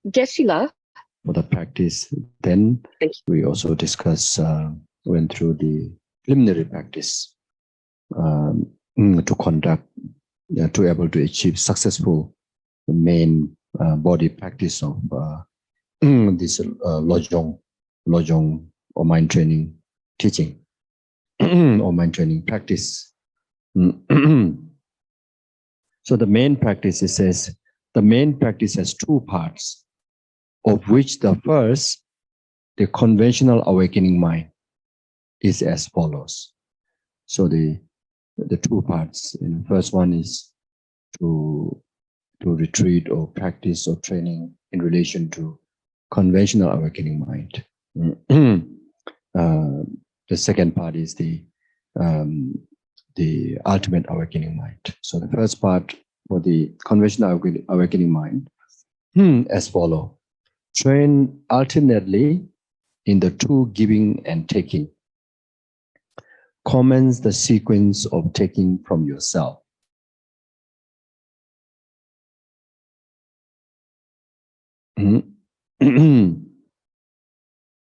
Jessila. For the practice, then we also went through the preliminary practice to conduct, to able to achieve successful main body practice of this lojong or mind training teaching or mind training practice. So the main practice, it says, the main practice has two parts, of which the first, the conventional awakening mind, is as follows. So the two parts. The first one is to retreat or practice or training in relation to conventional awakening mind. The second part is the ultimate awakening mind. So the first part for the conventional awakening mind as follow. Train alternately in the two giving and taking. Commence the sequence of taking from yourself.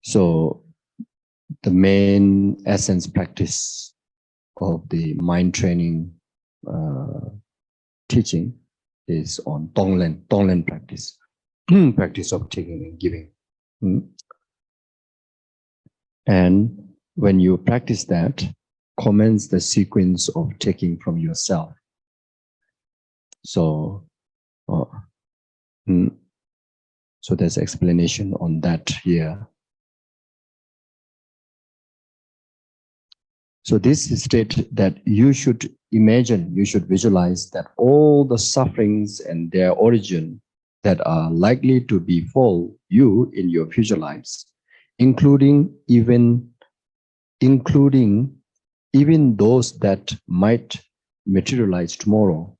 So the main essence practice of the mind training teaching is on tonglen practice, practice of taking and giving. And when you practice that, commence the sequence of taking from yourself. So, so there's explanation on that here. So this is state that you should imagine, you should visualize that all the sufferings and their origin that are likely to befall you in your future lives, including even those that might materialize tomorrow,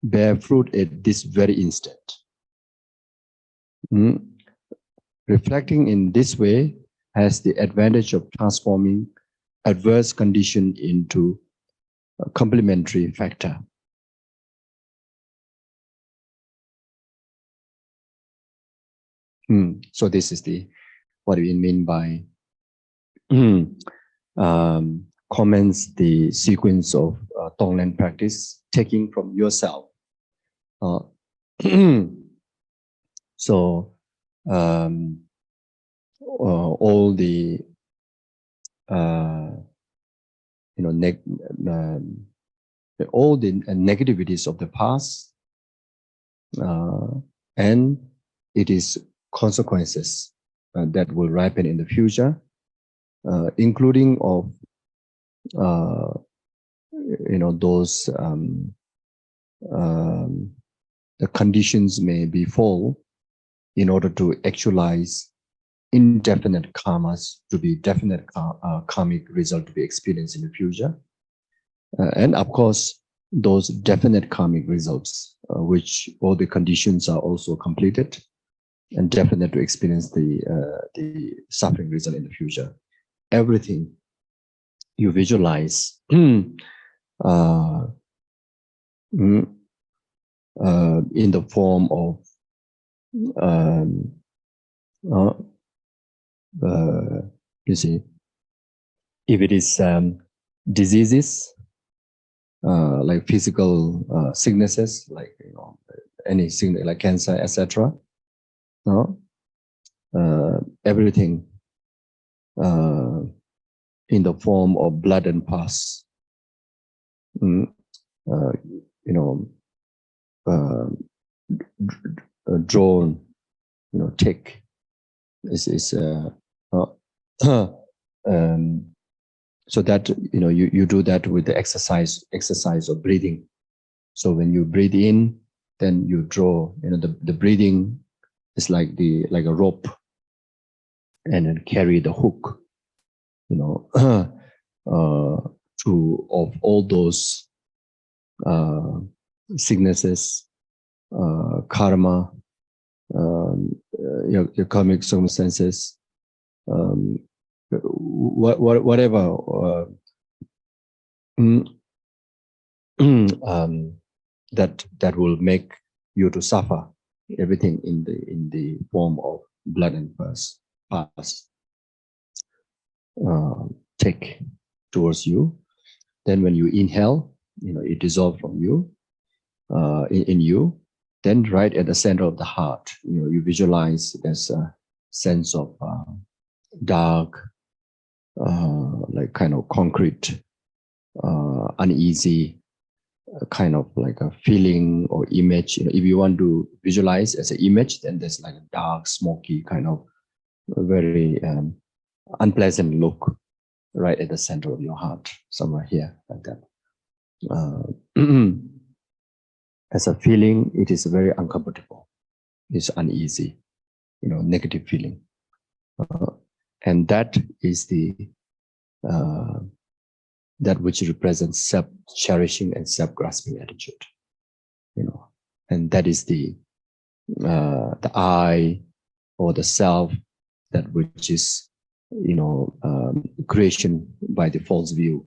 bear fruit at this very instant. Reflecting in this way has the advantage of transforming adverse condition into a complementary factor. So this is what we mean by commence the sequence of tonglen practice, taking from yourself. So all the all the negativities of the past and its consequences that will ripen in the future, including of those the conditions may befall in order to actualize indefinite karmas to be definite karmic result to be experienced in the future. And of course, those definite karmic results, which all the conditions are also completed and definite to experience the suffering result in the future. Everything you visualize in the form of you see, if it is diseases, like physical sicknesses, like any sickness like cancer, etc. Everything in the form of blood and pus, drawn, take is so that you do that with the exercise of breathing. So when you breathe in, then you draw. The breathing is like a rope, and then carry the hook. Of all those sicknesses, karma, your karmic circumstances, whatever that will make you to suffer, everything in the form of blood and pus take towards you. Then when you inhale, it dissolves from you, in you. Then right at the center of the heart, you visualize there's a sense of dark, like kind of concrete, uneasy, kind of like a feeling or image. If you want to visualize as an image, then there's like a dark, smoky kind of very unpleasant look right at the center of your heart, somewhere here, like that. As a feeling, it is very uncomfortable. It's uneasy, negative feeling. And that is the that which represents self-cherishing and self-grasping attitude, and that is the I or the self, that which is, creation by the false view,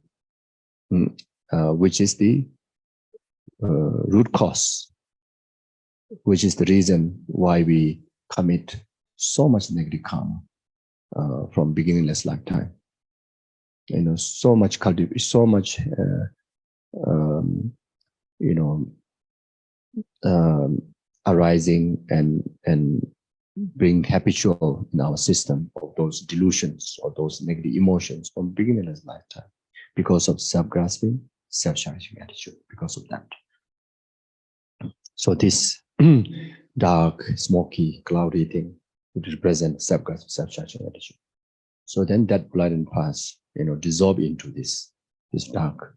which is the root cause, which is the reason why we commit so much negative karma from beginningless lifetime. So much so much, arising and being habitual in our system of those delusions or those negative emotions from beginningless lifetime, because of self-grasping, self-cherishing attitude, because of that. So this dark, smoky, cloudy thing would represent self-grasping, self-cherishing attitude. So then that blood and pus, dissolve into this dark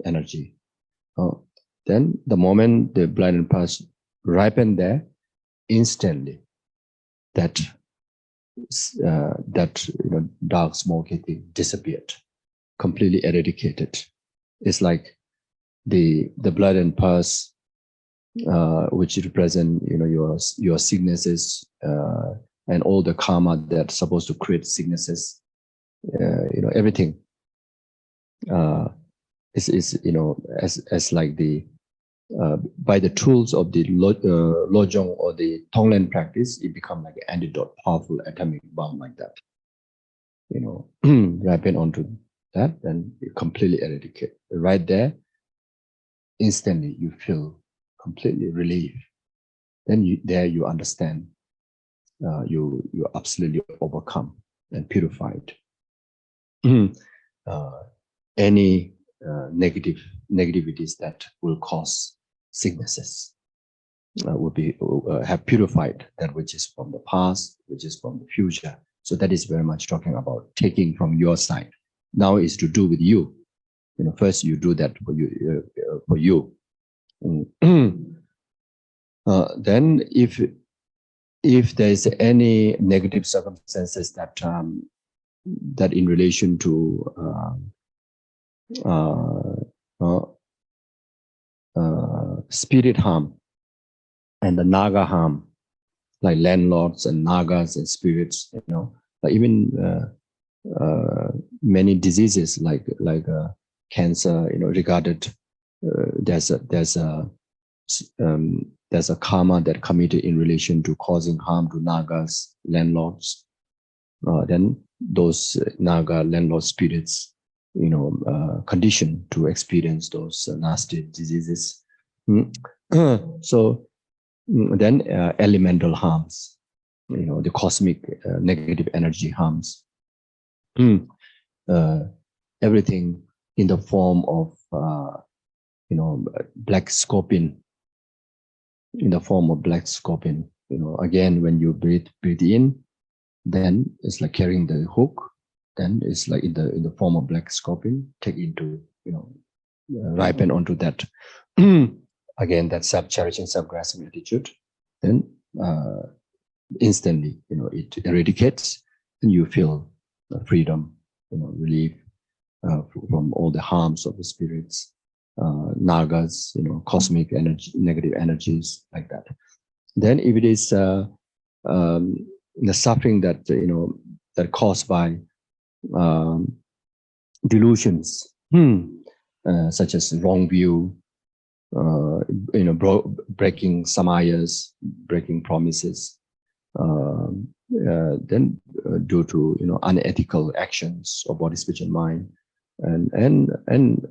energy. Then the moment the blood and pus ripen there, instantly that dark smoky thing disappeared, completely eradicated. It's like the blood and pus, which represent your sicknesses and all the karma that's supposed to create sicknesses. Everything is as like the by the tools of the lojong or the tonglen practice, it becomes like an antidote, powerful atomic bomb, like that. Ripen onto that, then it completely eradicate. Right there, instantly you feel completely relief. Then you understand. You absolutely overcome and purified. Any negativities that will cause sicknesses will have purified that which is from the past, which is from the future. So that is very much talking about taking from your side. Now is to do with you. First you do that for you. Then if there is any negative circumstances that that in relation to spirit harm and the naga harm, like landlords and nagas and spirits, like even many diseases like cancer, regarded there's a karma that committed in relation to causing harm to nagas, landlords. Then those naga landlord spirits, conditioned to experience those nasty diseases. So then elemental harms, the cosmic negative energy harms. Everything in the form of black scorpion. In the form of black scorpion, again, when you breathe in, then it's like carrying the hook. Then it's like in the form of black scorpion, take into, ripen onto that. Again, that self-cherishing, self-grasping attitude. Then instantly, it eradicates, and you feel freedom, relief from all the harms of the spirits, nagas, cosmic energy, negative energies, like that. Then if it is the suffering that that caused by delusions, such as wrong view, breaking samayas, breaking promises, then due to unethical actions of body, speech, and mind, and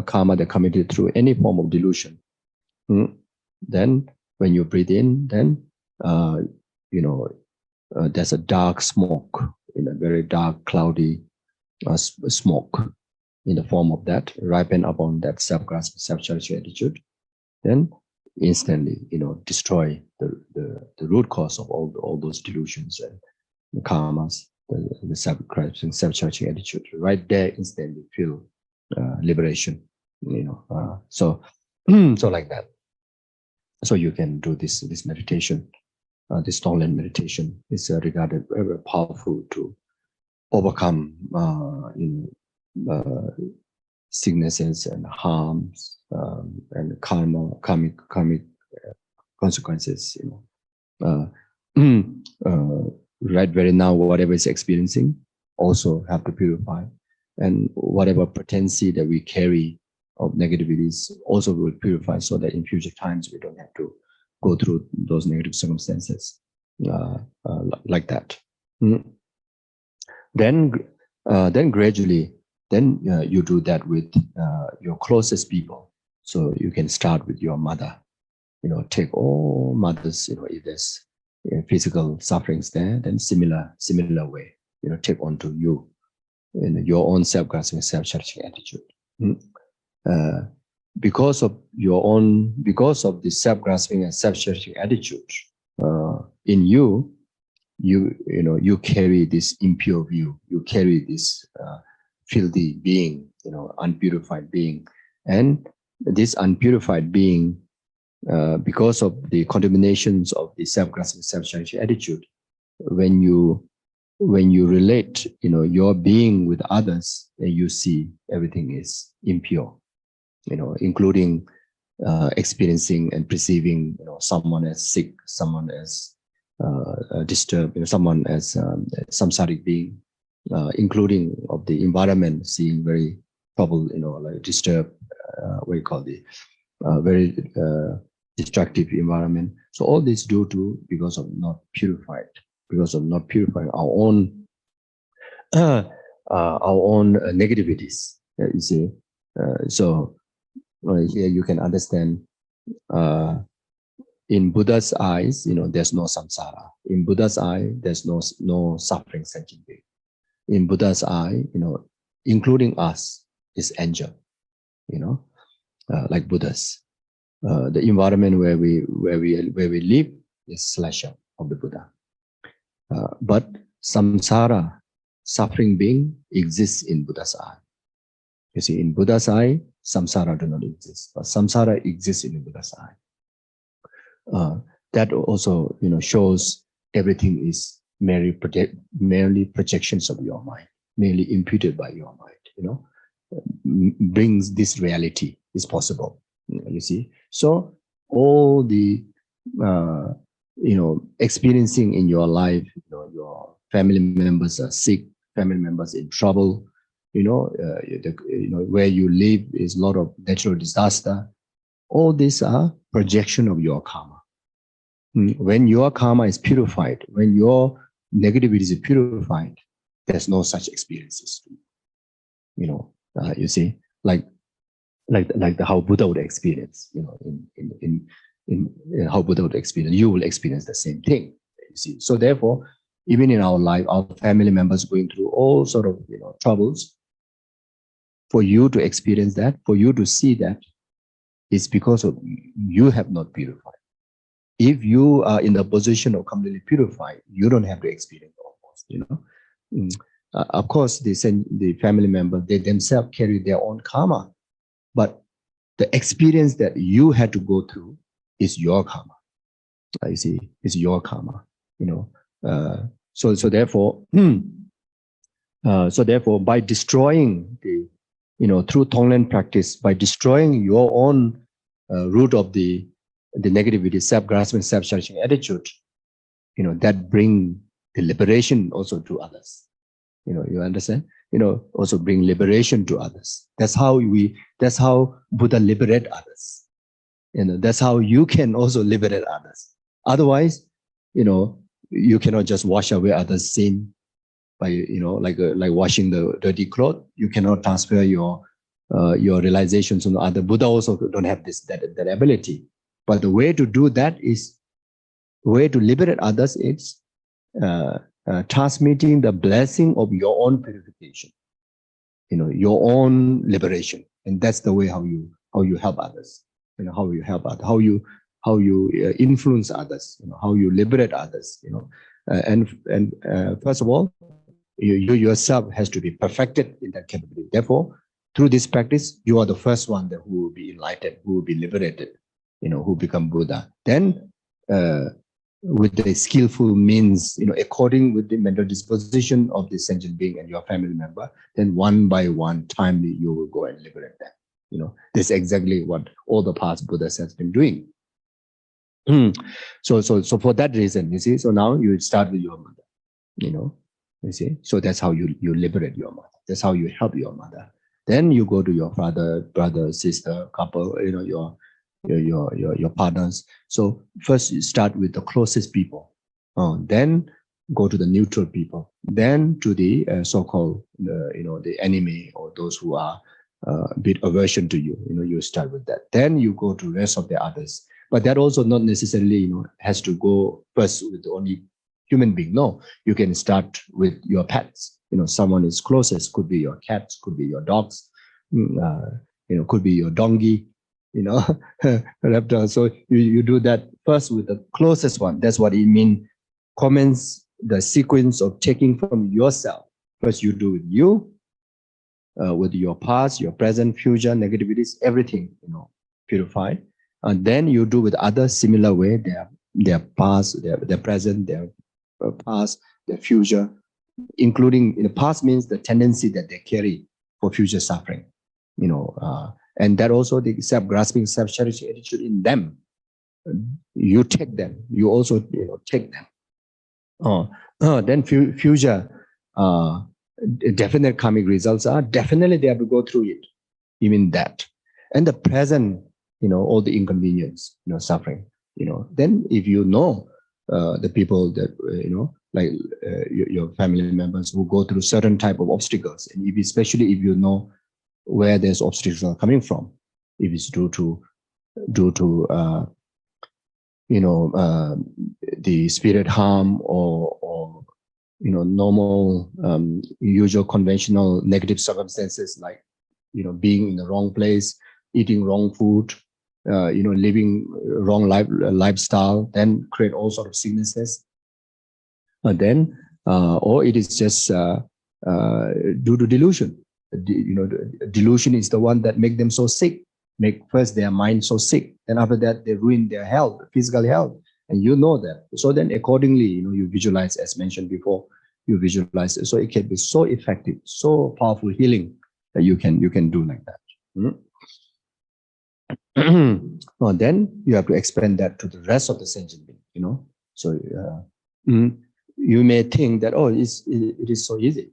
karma that committed through any form of delusion. Then when you breathe in, then there's a dark smoke, a very dark, cloudy smoke in the form of that, ripen upon that self-grasping, self-cherishing attitude, then instantly, destroy the root cause of all those delusions and the karmas, the self-grasping, self-cherishing attitude. Right there, instantly feel liberation. So like that. So you can do this meditation. This tonglen meditation is regarded very powerful to overcome sicknesses and harms and karmic consequences. Right very now, whatever is experiencing, also have to purify, and whatever potency that we carry of negativities also will purify, so that in future times we don't have to go through those negative circumstances like that. Then gradually, then you do that with your closest people. So you can start with your mother. Take all mothers. If there's physical sufferings there, then similar way. Take onto you, your own self-grasping, self-cherishing attitude. Because of the self-grasping and self-cherishing attitude in you, you carry this impure view. You carry this filthy being, unpurified being, and this unpurified being, because of the contaminations of the self-grasping, self-cherishing attitude, when you relate, your being with others, then you see everything is impure, including experiencing and perceiving, someone as sick, someone as disturbed, someone as samsaric being, including of the environment, seeing very troubled, like disturbed, what you call the very destructive environment. So all this because of not purifying our own negativities. You see, so here you can understand. In Buddha's eyes, there's no samsara. In Buddha's eye, there's no suffering sentient being. In Buddha's eye, including us, is angel. Like Buddhas. The environment where we live is selection of the Buddha. But samsara, suffering being, exists in Buddha's eye. You see, in Buddha's eye, samsara do not exist, but samsara exists in the Buddha's eye. That also, shows everything is merely projections of your mind, merely imputed by your mind. Brings this reality is possible. You see, so all the experiencing in your life, your family members are sick, family members in trouble, where you live is a lot of natural disaster. All these are projection of your karma. When your karma is purified, when your negativity is purified, there's no such experiences. You see, like how Buddha would experience, in how Buddha would experience, you will experience the same thing. You see, so therefore, even in our life, our family members going through all sort of troubles. For you to experience that, for you to see that, it's because of you have not purified. If you are in the position of completely purified, you don't have to experience almost. Of course, the family member, they themselves carry their own karma, but the experience that you had to go through is your karma. You see, it's your karma. So therefore, by destroying the, through tonglen practice, by destroying your own root of the negativity, self-grasping, self-cherishing attitude, that bring the liberation also to others. You understand? Also bring liberation to others. That's how Buddha liberate others. That's how you can also liberate others. Otherwise, you cannot just wash away others' sin by, like washing the dirty cloth. You cannot transfer your realizations on the other. Buddha also don't have that ability. But the way to do that is, way to liberate others is transmitting the blessing of your own purification, your own liberation. And that's the way how you help others, how you help others, how you influence others, how you liberate others, and first of all, you yourself has to be perfected in that capability. Therefore, through this practice, you are the first one that who will be enlightened, who will be liberated, who become Buddha. Then, with the skillful means, according with the mental disposition of the sentient being and your family member, then one by one, timely, you will go and liberate them. This is exactly what all the past Buddhas has been doing. So for that reason, you see, so now you start with your mother, you see, so that's how you liberate your mother. That's how you help your mother. Then you go to your father, brother, sister, couple, your partners. So first you start with the closest people, then go to the neutral people, then to the so-called the enemy, or those who are a bit aversion to you. You start with that. Then you go to rest of the others. But that also not necessarily has to go first with only human being. No, you can start with your pets. Someone is closest, could be your cats, could be your dogs, could be your donkey, reptile. So you do that first with the closest one. That's what it means. Commence the sequence of taking from yourself. First, you do with you, with your past, your present, future, negativities, everything, purify. And then you do with others similar way. Their past, their present, their past, their future, including in the past means the tendency that they carry for future suffering, and that also the self-grasping, self-cherishing attitude in them. You take them. You also take them. Then future definite karmic results are definitely they have to go through it. Even that, and the present, all the inconvenience, suffering. Then if the people that like your family members who go through certain type of obstacles, and especially if you know where there's obstacles are coming from, if it's due to the spirit harm, or normal usual conventional negative circumstances, like being in the wrong place, eating wrong food, living wrong lifestyle, then create all sort of sicknesses. Then, or it is just due to delusion. Delusion is the one that make them so sick. Make first their mind so sick, then after that they ruin their health, physical health, and that. So then accordingly, you visualize, as mentioned before, you visualize it. So it can be so effective, so powerful healing that you can do like that. Then you have to expand that to the rest of the sentient being. So you may think that it is so easy.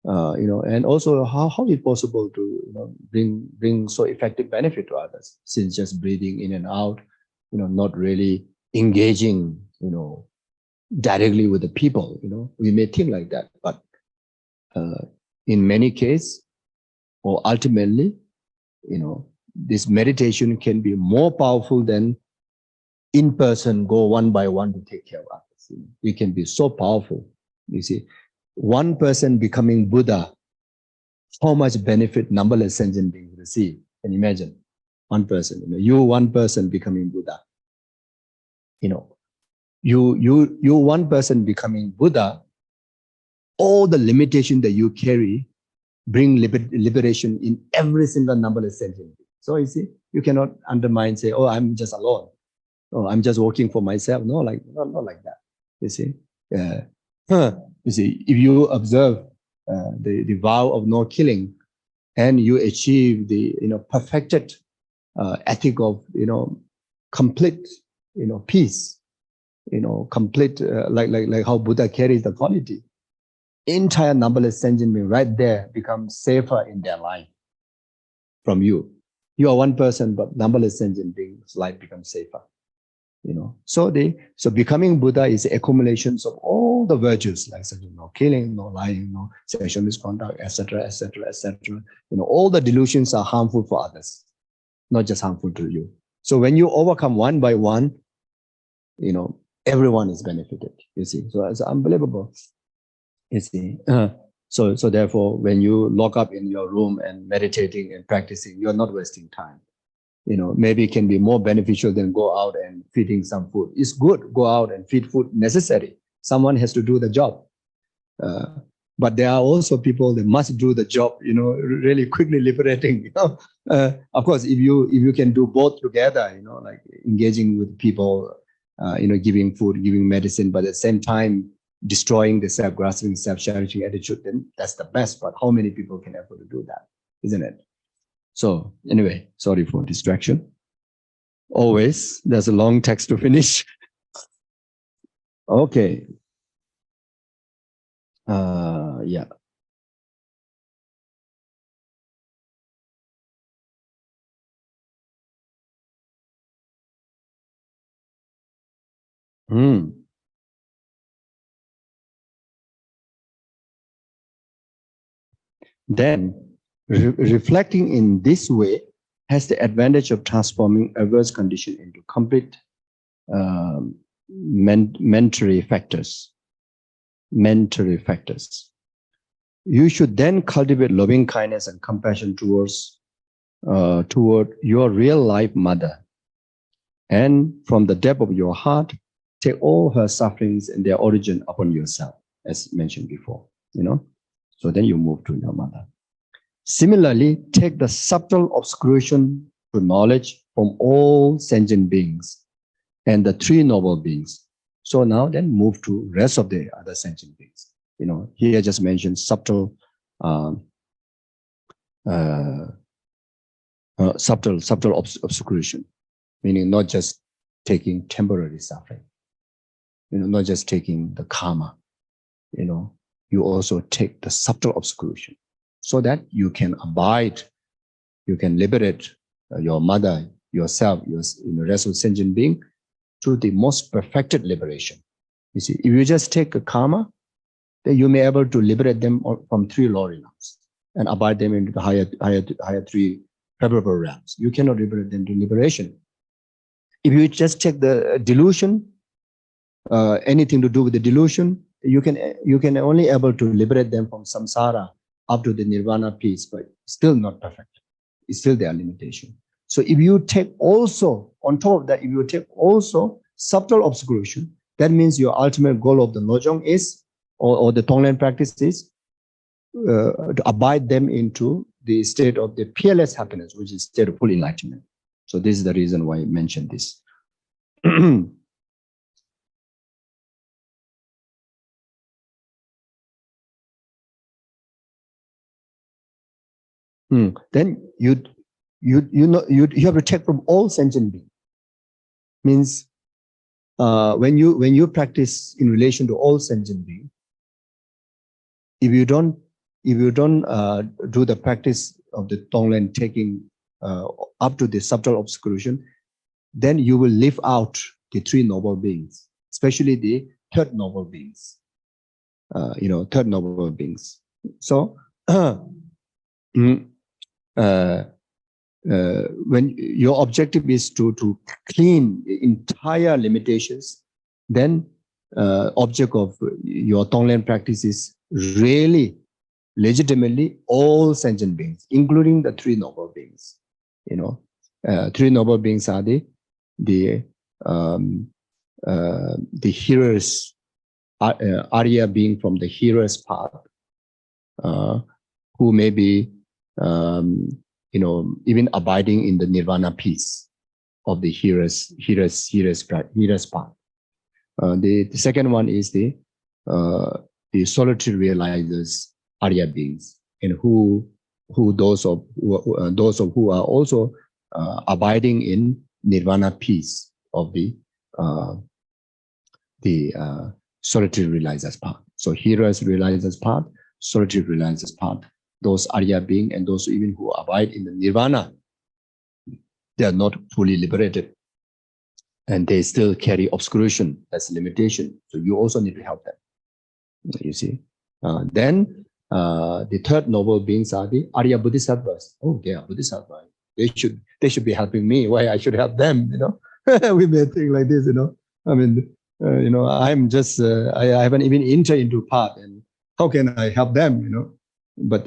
And also how is it possible to bring so effective benefit to others, since just breathing in and out, not really engaging, directly with the people. We may think like that, but in many cases, or ultimately, this meditation can be more powerful than in person, go one by one to take care of others. It can be so powerful. You see, one person becoming Buddha, how much benefit numberless sentient beings receive. Can you imagine? One person, one person becoming Buddha. You one person becoming Buddha, all the limitation that you carry bring liberation in every single numberless sentient being. So you see, you cannot undermine, say, oh, I'm just alone. Oh, I'm just working for myself. No, not like that. You see, you see, if you observe the vow of no killing, and you achieve the perfected ethic of complete peace, complete like how Buddha carries the quality, entire numberless sentient being right there becomes safer in their life from you. You are one person, but numberless sentient beings' life becomes safer. So becoming Buddha is accumulations of all the virtues, like no killing, no lying, no sexual misconduct, etc., etc., etc. All the delusions are harmful for others, not just harmful to you. So when you overcome one by one, everyone is benefited. You see, so it's unbelievable. You see, so therefore, when you lock up in your room and meditating and practicing, you're not wasting time. Maybe it can be more beneficial than go out and feeding some food. It's good, go out and feed food, necessary. Someone has to do the job. But there are also people that must do the job, really quickly liberating. Of course, if you can do both together, like engaging with people, giving food, giving medicine, but at the same time destroying the self-grasping, self-cherishing attitude, then that's the best. But how many people can afford to do that, isn't it? So anyway, sorry for distraction. Always, there's a long text to finish. Okay. Yeah. Then, reflecting in this way has the advantage of transforming adverse condition into complete mentory factors. You should then cultivate loving kindness and compassion toward your real life mother, and from the depth of your heart, take all her sufferings and their origin upon yourself, as mentioned before. So then you move to your mother. Similarly, take the subtle obscuration to knowledge from all sentient beings and the three noble beings. So now then move to rest of the other sentient beings. Here I just mentioned subtle obscuration, meaning not just taking temporary suffering, not just taking the karma, you also take the subtle obscuration so that you can abide, you can liberate your mother, yourself, the rest of sentient being through the most perfected liberation. You see, if you just take a karma, then you may be able to liberate them from three lower realms and abide them into the higher three favorable realms. You cannot liberate them to liberation. If you just take the delusion, anything to do with the delusion, you can only able to liberate them from samsara up to the nirvana peace, but still not perfect. It's still their limitation. So if you take also, on top of that, if you take also subtle obscuration, that means your ultimate goal of the lojong is, or the tonglen practice is, to abide them into the state of the peerless happiness, which is state of full enlightenment. So this is the reason why I mentioned this. Then you have to take from all sentient beings. Means when you practice in relation to all sentient beings, if you don't do the practice of the tonglen, taking up to the subtle obscuration, then you will live out the three noble beings, especially the third noble beings. Third noble beings. So when your objective is to clean the entire limitations, then object of your tonglen practice is really legitimately all sentient beings, including the three noble beings. Three noble beings are the heroes, Arya being from the hero's path, who may be even abiding in the nirvana peace of the hero's path. The second one is the solitary realizers, Arya beings, and who those of who are also abiding in nirvana peace of the solitary realizers path. So heroes realizers path, solitary realizers path, those Arya being and those even who abide in the nirvana, they are not fully liberated. and they still carry obscuration as limitation. So you also need to help them. You see. Then the third noble beings are the Arya Bodhisattvas. Oh, they are Bodhisattvas. They should be helping me. Why I should help them? We may think like this. I mean, I'm just I haven't even entered into path, and how can I help them? But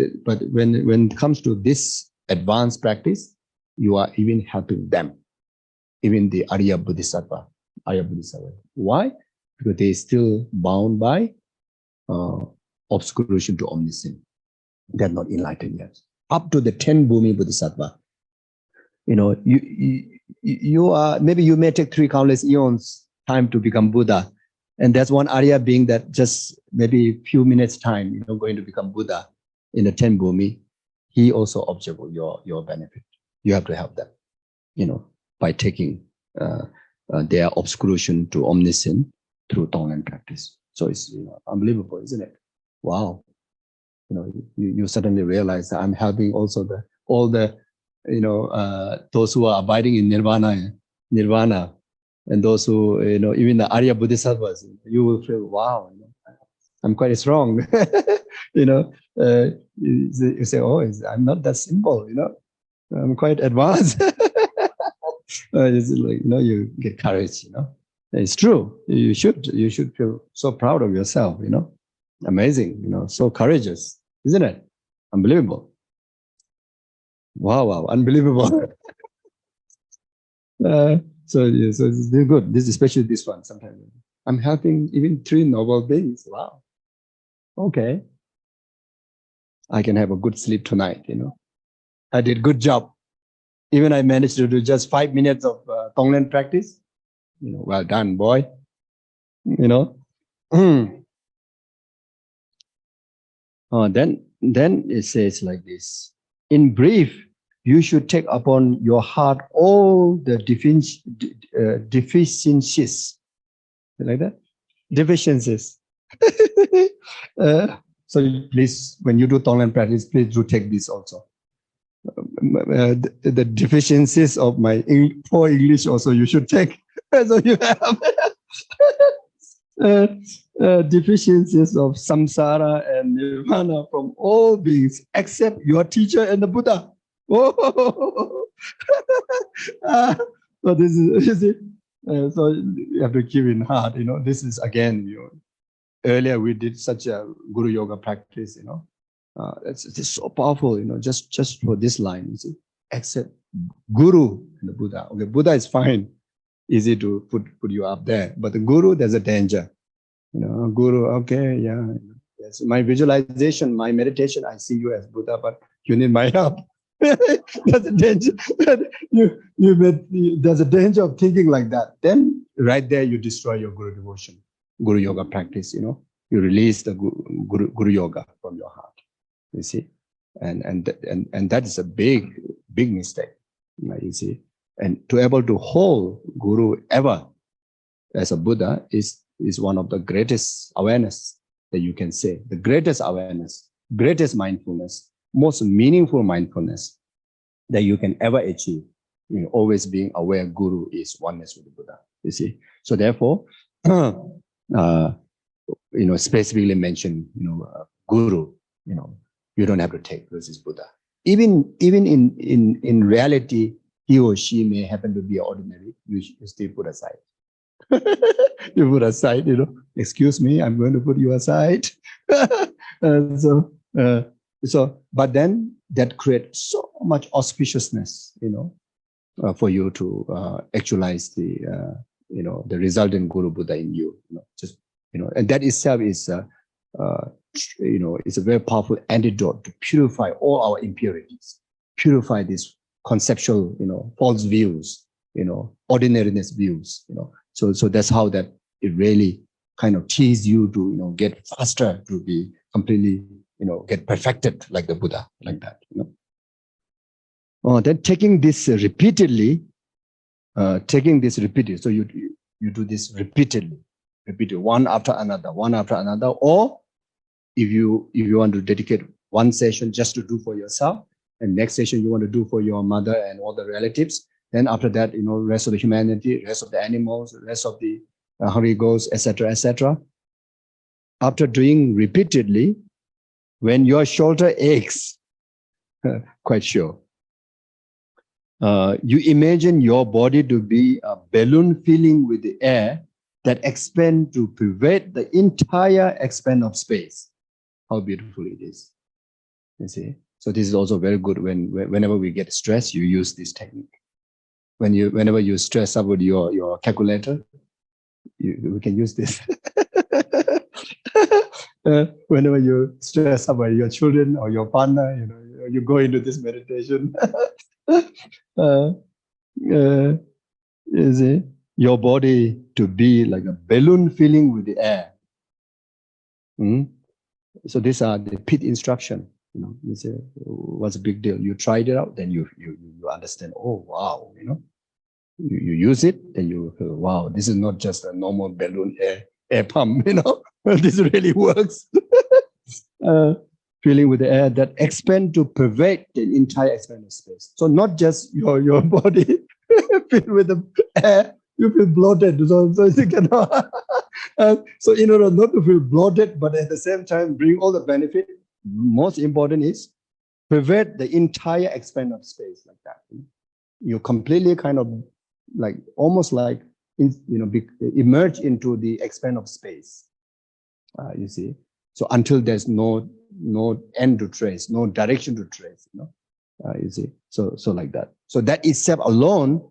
when it comes to this advanced practice, you are even helping them, even the Arya Bodhisattva. Why? Because they still bound by obscuration to omniscience. They're not enlightened yet. Up to the 10 Bhumi Bodhisattva, you are, maybe you may take 3 countless eons time to become Buddha. And that's one Arya being that just maybe a few minutes time, going to become Buddha in the 10 Bhumi. He also observe your benefit. You have to help them, by taking their obscuration to omniscience through tonglen practice. So it's unbelievable, isn't it? Wow. You suddenly realize that I'm helping also all the those who are abiding in nirvana, and those who, even the Arya Bodhisattvas, you will feel, wow, I'm quite strong. You say, oh, I'm not that simple, I'm quite advanced. It's like, you get courage, It's true. You should feel so proud of yourself, Amazing, so courageous, isn't it? Unbelievable. Wow, unbelievable. So it's very good. This, especially this one. Sometimes I'm helping even 3 noble beings. Wow. Okay. I can have a good sleep tonight. I did good job. Even I managed to do just 5 minutes of tonglen practice. Well done, boy. Then it says like this. In brief, you should take upon your heart all the deficiencies. Like that? Deficiencies. So please, when you do tonglen practice, please do take this also. The deficiencies of my poor English also you should take. So you have deficiencies of samsara and nirvana from all beings except your teacher and the Buddha. Oh. So this is, you see, so you have to keep in heart. This is again. Earlier we did such a Guru Yoga practice. It's so powerful. Just for this line, you see, except Guru and the Buddha. Okay, Buddha is fine, easy to put you up there, but the Guru, there's a danger. Guru, okay, yeah, yes. My visualization, my meditation, I see you as Buddha, but you need my help. There's a danger. There's a danger of thinking like that. Then right there, you destroy your Guru devotion, Guru Yoga practice. You release the Guru Yoga from your heart. You see, and that is a big mistake. You see, and to able to hold Guru ever as a Buddha is one of the greatest awareness that you can say. The greatest awareness, greatest mindfulness, most meaningful mindfulness that you can ever achieve. Always being aware Guru is oneness with the Buddha. You see. So therefore, specifically mention, Guru. You don't have to take versus Buddha. Even in reality, he or she may happen to be ordinary. You still put aside. You put aside, excuse me, I'm going to put you aside. But then that creates so much auspiciousness, for you to actualize the resultant Guru Buddha in you. And that itself is, it's a very powerful antidote to purify all our impurities, purify these conceptual, false views, ordinariness views, So that's how that it really kind of teases you to, get faster, to be completely, get perfected like the Buddha, like that, Then taking this repeatedly, so you do this repeatedly, one after another, or if you want to dedicate one session just to do for yourself, and next session you want to do for your mother and all the relatives, Then after that, rest of the humanity, rest of the animals, rest of the hungry ghosts, etc., etc. After doing repeatedly, when your shoulder aches, quite sure, you imagine your body to be a balloon filling with the air that expand to pervade the entire expanse of space. How beautiful it is, you see. So this is also very good whenever we get stressed, you use this technique. Whenever you stress up with your calculator, we can use this. Whenever you stress up with your children or your partner, you go into this meditation. You see, your body to be like a balloon filling with the air. So these are the pit instruction. You say, what's a big deal? You tried it out, then you understand. Oh wow, you use it, then you feel, wow, this is not just a normal balloon air pump. This really works. Filling with the air that expand to pervade the entire expanse of space. So not just your body filled with the air, you feel bloated. So you cannot. So in order not to feel bloated, but at the same time bring all the benefit, most important is pervade the entire expanse of space like that. You completely kind of like almost like emerge into the expanse of space. You see. So until there's no end to trace, no direction to trace, you see. So like that. So that itself alone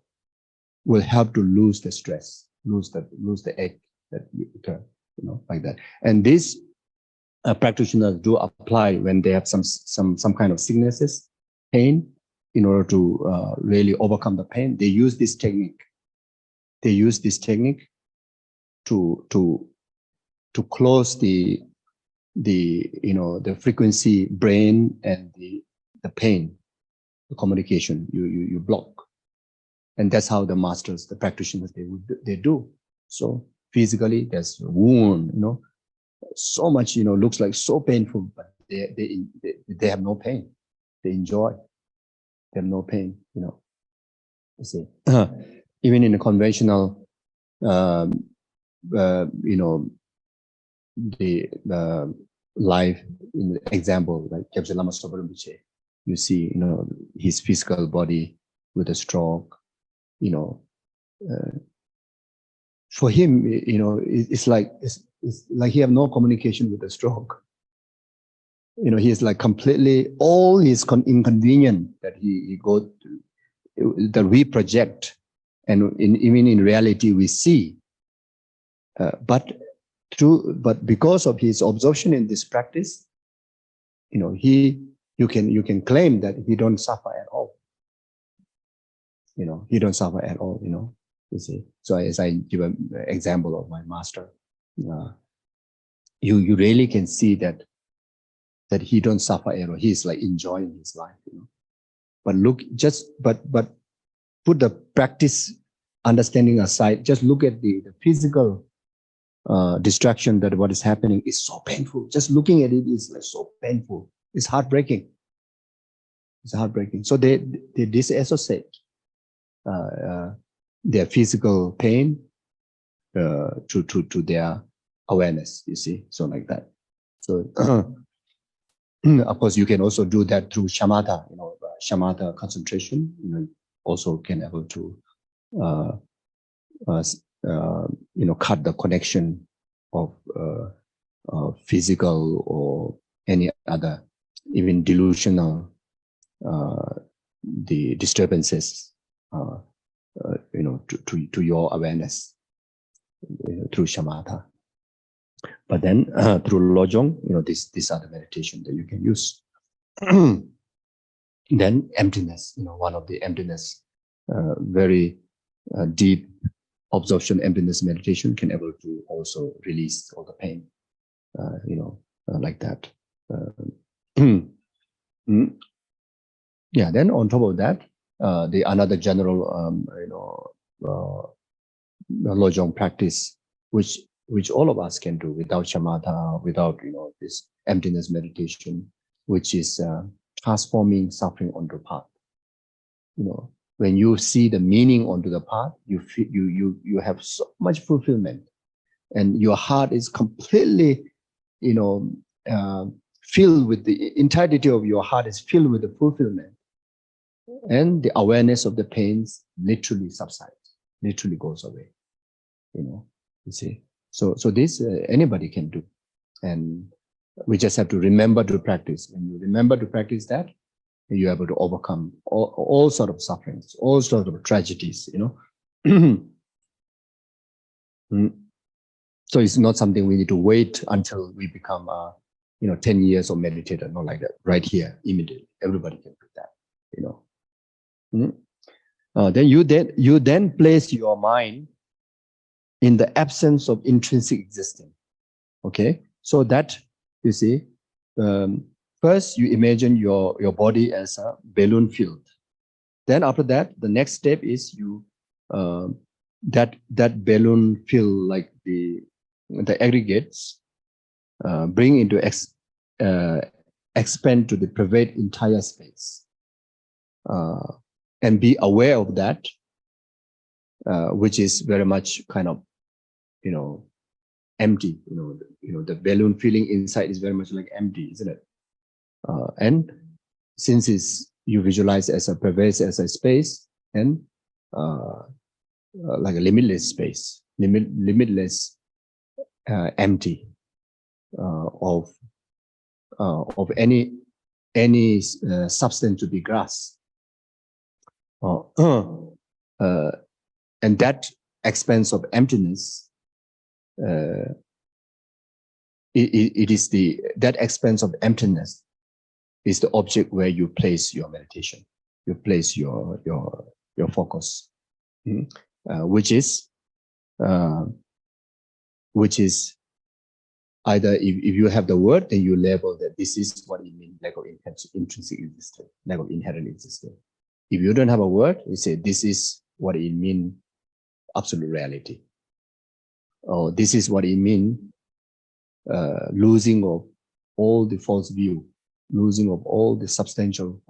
will help to lose the stress, lose the ache that you occur, like that. And these practitioners do apply when they have some kind of sicknesses, pain, in order to really overcome the pain. They use this technique. They use this technique to close the frequency brain and the pain, the communication you block. And that's how the masters, the practitioners, they do. So physically there's a wound, so much, looks like so painful, but they have no pain. They enjoy. They have no pain, You see. Even in a conventional the life, in the example like Geshe Lama Sopa, you see, his physical body with a stroke, for him, it's like he have no communication with the stroke. He is like completely all his inconvenience that he go to, that we project, and even in reality we see, but because of his absorption in this practice, you can claim that he don't suffer at all. He don't suffer at all. You see. So as I give an example of my master, you really can see that he don't suffer at all. He's like enjoying his life. But but put the practice understanding aside. Just look at the physical distraction that what is happening is so painful. Just looking at it is like so painful. It's heartbreaking. It's heartbreaking. So they disassociate their physical pain to their awareness. You see, so like that. So of course, you can also do that through shamatha. Shamatha concentration. Also can able to cut the connection of physical or any other, even delusional, the disturbances, to your awareness through shamatha. But then through lojong, these are the meditation that you can use. Then emptiness, one of the emptiness, very deep absorption emptiness meditation can able to also release all the pain, like that. Yeah. Then on top of that, the another general, lojong practice, which all of us can do without shamatha, without this emptiness meditation, which is transforming suffering onto path. when you see the meaning onto the path, you feel, you have so much fulfillment, and your heart is completely, filled with the entirety of your heart is filled with the fulfillment, and the awareness of the pains literally subsides, literally goes away. You see. So this anybody can do, and we just have to remember to practice. When you remember to practice that, you're able to overcome all sort of sufferings, all sorts of tragedies. So it's not something we need to wait until we become 10 years of meditator, not like that. Right here, immediately, everybody can do that. Then you then place your mind in the absence of intrinsic existence. Okay, so that you see, first you imagine your body as a balloon filled. Then after that, the next step is you that balloon fill like the aggregates bring into expand to the pervade entire space, and be aware of that, which is very much kind of empty. The balloon feeling inside is very much like empty, isn't it? And since you visualize as a pervasive as a space, and like a limitless space, limitless empty of any substance to be grasped, and that expanse of emptiness, it is that expanse of emptiness is the object where you place your meditation, you place your focus, which is either if you have the word, then you label that this is what it means, lack of intrinsic existence, lack of inherent existence. If you don't have a word, you say this is what it means, absolute reality. Or this is what it means, losing of all the false view, losing of all the substantial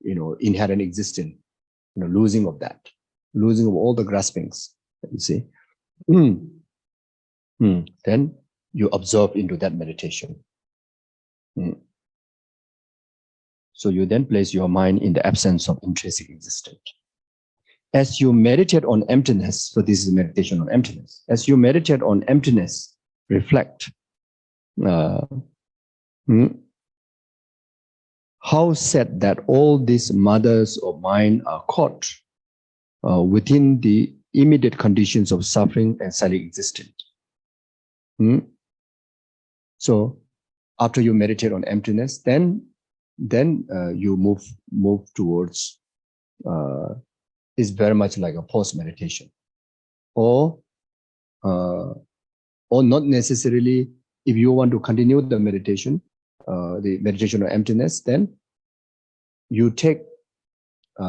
inherent existence, losing of that, losing of all the graspings. You see. Then you absorb into that meditation. So you then place your mind in the absence of intrinsic existence. As you meditate on emptiness, so this is meditation on emptiness. As you meditate on emptiness, reflect how sad that all these mothers of mind are caught within the immediate conditions of suffering and self-existence. So after you meditate on emptiness, then you move towards is very much like a post meditation, or not necessarily. If you want to continue the meditation of emptiness, then you take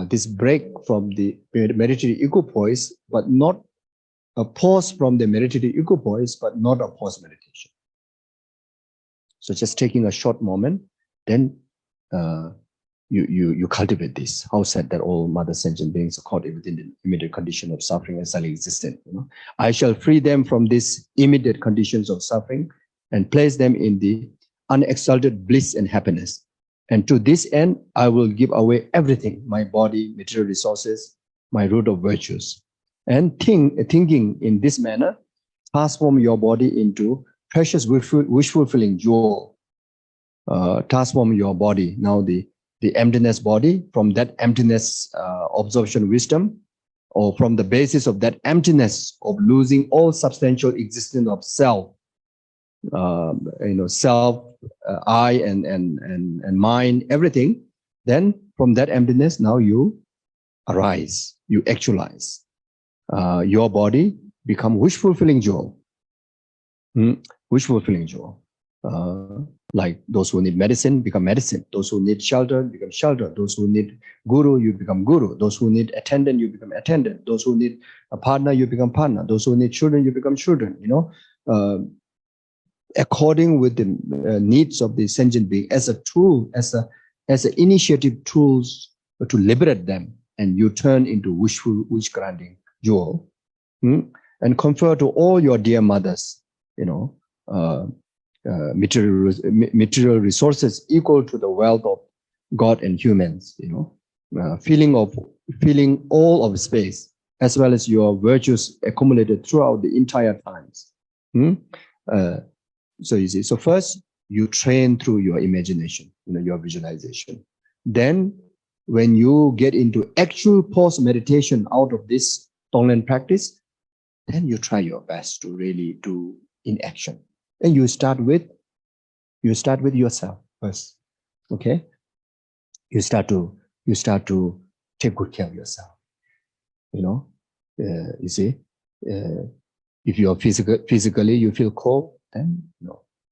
this break from the meditative equipoise, but not a pause from the meditative equipoise, but not a pause meditation. So just taking a short moment, then you cultivate this. How sad that all mother sentient beings are caught within the immediate condition of suffering and self-existence. I shall free them from these immediate conditions of suffering and place them in the unexalted bliss and happiness. And to this end, I will give away everything, my body, material resources, my root of virtues. And thinking in this manner, transform your body into precious wish fulfilling jewel. Transform your body, now the emptiness body, from that emptiness absorption wisdom, or from the basis of that emptiness of losing all substantial existence of self, self, I and mind, everything. Then from that emptiness, now you arise, you actualize. Your body become wish fulfilling jewel. Wish fulfilling jewel. Like those who need medicine become medicine. Those who need shelter become shelter. Those who need guru, you become guru. Those who need attendant, you become attendant. Those who need a partner, you become partner. Those who need children, you become children. According with the needs of the sentient being, as a tool, as an initiative tools to liberate them, and you turn into wishful wish granting jewel, and confer to all your dear mothers, material resources equal to the wealth of God and humans, filling all of space, as well as your virtues accumulated throughout the entire times. So you see, so first you train through your imagination, your visualization. Then when you get into actual post meditation out of this tonglen practice, then you try your best to really do in action. And you start with yourself first. Okay? You start to take good care of yourself. You see, if you're physically you feel cold, then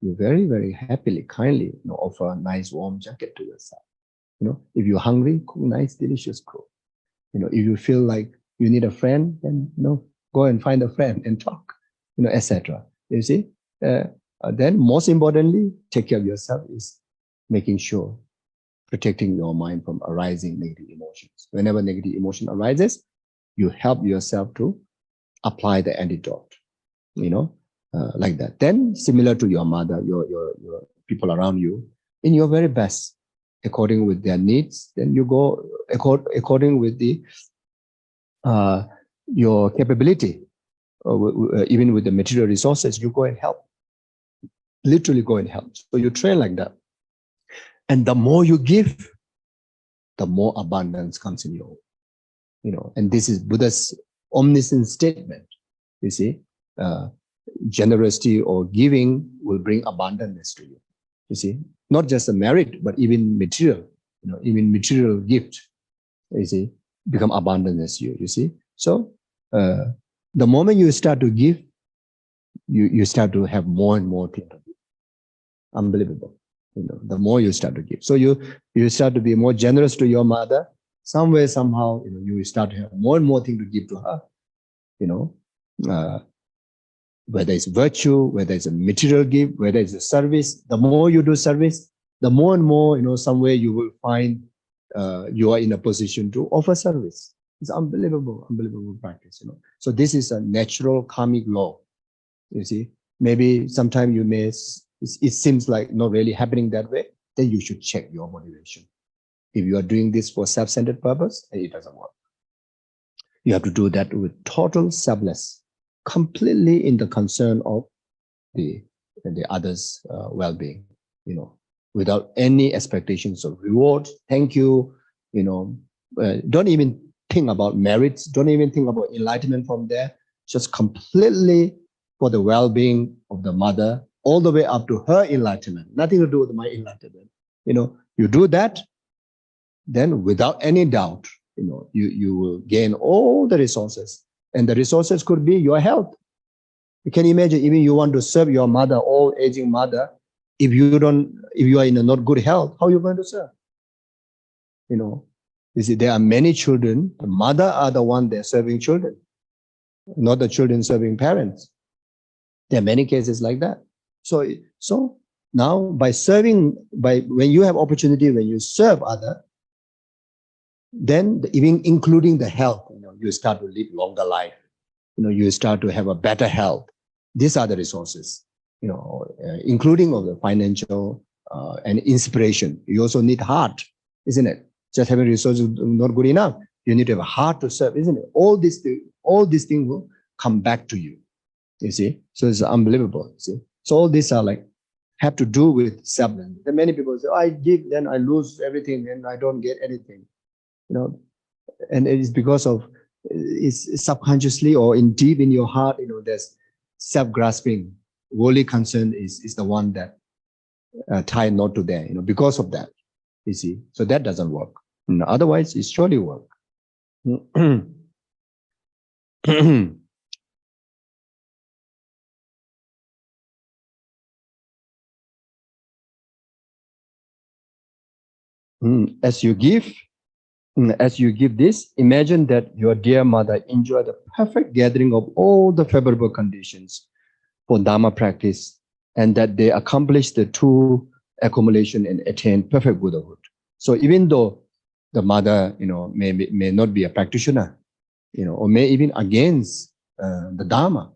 you very, very happily, kindly offer a nice warm jacket to yourself. If you're hungry, cook nice, delicious food. If you feel like you need a friend, then go and find a friend and talk, etc. You see, then most importantly, take care of yourself is making sure protecting your mind from arising negative emotions. Whenever negative emotion arises, you help yourself to apply the antidote, like that. Then similar to your mother, your people around you, in your very best, according with their needs, then you go according with the your capability, even with the material resources, you go and help. Literally go and help. So you train like that. And the more you give, the more abundance comes in you. And this is Buddha's omniscient statement. You see, generosity or giving will bring abundance to you. You see, not just a merit, but even material, even material gift, you see, become abundance to you, you see. So the moment you start to give, you start to have more and more things. Unbelievable. The more you start to give. So you start to be more generous to your mother. Somewhere, somehow, you start to have more and more things to give to her. Whether it's virtue, whether it's a material gift, whether it's a service, the more you do service, the more and more, somewhere you will find you are in a position to offer service. It's unbelievable practice, So this is a natural karmic law, you see. Maybe sometimes you may, it seems like not really happening that way, then you should check your motivation. If you are doing this for self-centered purpose, it doesn't work. You have to do that with total selfless, completely in the concern of the others' well-being, without any expectations of reward. Thank you, don't even think about merits. Don't even think about enlightenment from there. Just completely for the well-being of the mother, all the way up to her enlightenment. Nothing to do with my enlightenment. You do that, then without any doubt, you will gain all the resources. And the resources could be your health. You can imagine, even you want to serve your mother, old aging mother, if you are in a not good health, how are you going to serve? You see, there are many children, the mother are the one they're serving children, not the children serving parents. There are many cases like that. So now by when you have opportunity, when you serve other, then even including the health, you start to live longer life. You start to have a better health. These are the resources, including of the financial and inspiration. You also need heart, isn't it? Just having resources not good enough. You need to have a heart to serve, isn't it? All these things will come back to you. You see, so it's unbelievable. You see, so all these are have to do with self-love. There are many people say, I give, then I lose everything, and I don't get anything. And it is because of it's subconsciously or in deep in your heart, there's self-grasping. Worldly concern is the one that tie not to there, because of that, you see. So that doesn't work. Otherwise, it surely work. As you give this, imagine that your dear mother enjoyed the perfect gathering of all the favorable conditions for Dharma practice, and that they accomplish the true accumulation and attain perfect Buddhahood. So even though the mother, may not be a practitioner, or may even against the Dharma,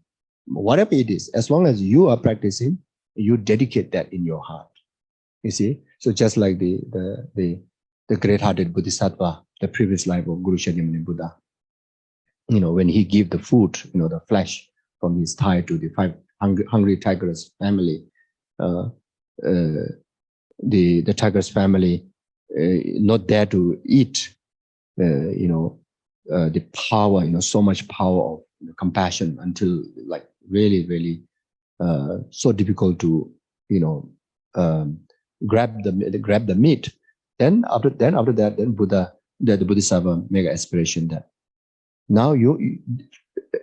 whatever it is, as long as you are practicing, you dedicate that in your heart. You see, so just like the great-hearted Bodhisattva, the previous life of Guru Shakyamuni Buddha, when he gave the food, the flesh from his thigh to the 5 hungry tigers family, uh, the tigers family not there to eat, the power, so much power of compassion until like really, really so difficult to, um, grab the meat. Then after that, then the Bodhisattva make an aspiration that now you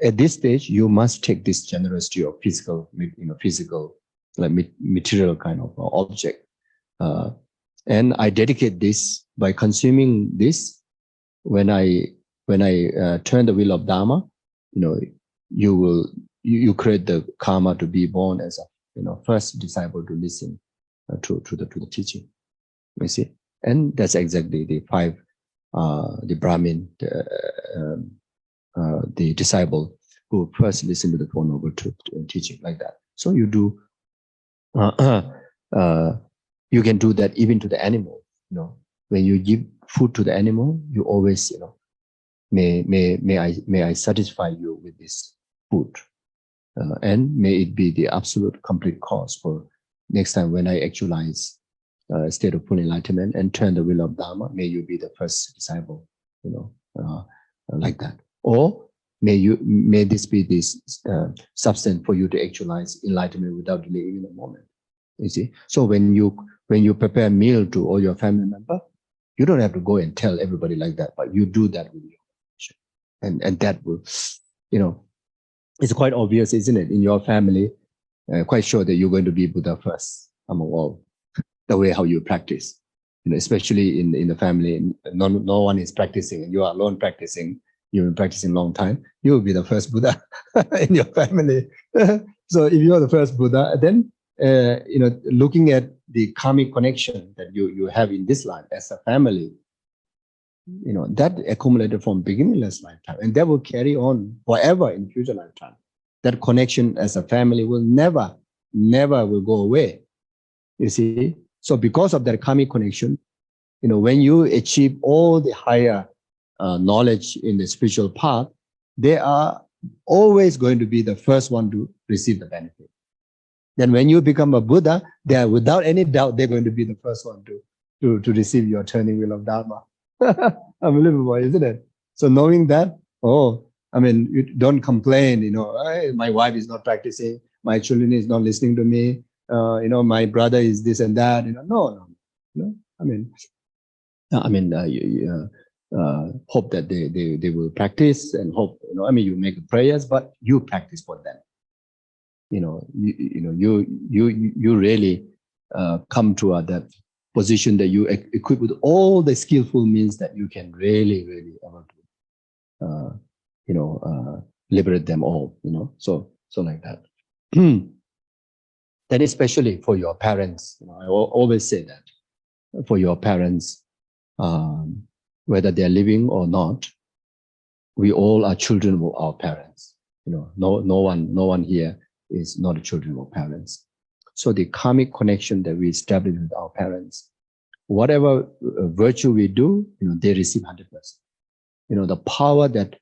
at this stage you must take this generosity of physical, like material kind of object, and I dedicate this by consuming this. When I turn the wheel of Dharma, you create the karma to be born as a first disciple to listen to the teaching. You see, and that's exactly the 5 the Brahmin, the disciple who first listen to the Four Noble Truth teaching, like that. So you do, you can do that even to the animal. When you give food to the animal, you always, may I satisfy you with this food, and may it be the absolute complete cause for next time when I actualize a state of full enlightenment and turn the wheel of Dharma. May you be the first disciple, like that. Or may this be this substance for you to actualize enlightenment without delay even a moment. You see, so when you prepare a meal to all your family member, you don't have to go and tell everybody like that, but you do that with your, and that will, it's quite obvious, isn't it? In your family, quite sure that you're going to be Buddha first among all. The way how you practice, especially in the family, no one is practicing, and you are alone practicing. You've been practicing a long time. You will be the first Buddha in your family. So if you are the first Buddha, then looking at the karmic connection that you have in this life as a family, that accumulated from beginningless lifetime, and that will carry on forever in future lifetime. That connection as a family will never will go away. You see, so because of that karmic connection, when you achieve all the higher knowledge in the spiritual path, they are always going to be the first one to receive the benefit. Then when you become a Buddha, they are without any doubt, they're going to be the first one to receive your turning wheel of Dharma. Unbelievable, isn't it? So knowing that, you don't complain, my wife is not practicing, my children is not listening to me, my brother is this and that, no. Hope that they will practice, and hope, you make prayers, but you practice for them. You really come to that position that you equip with all the skillful means that you can really able to liberate them all. So like that. Then especially for your parents, I always say that for your parents, whether they're living or not, we all are children of our parents. No one here is not a children of parents. So the karmic connection that we establish with our parents, whatever virtue we do, they receive 100%. The power that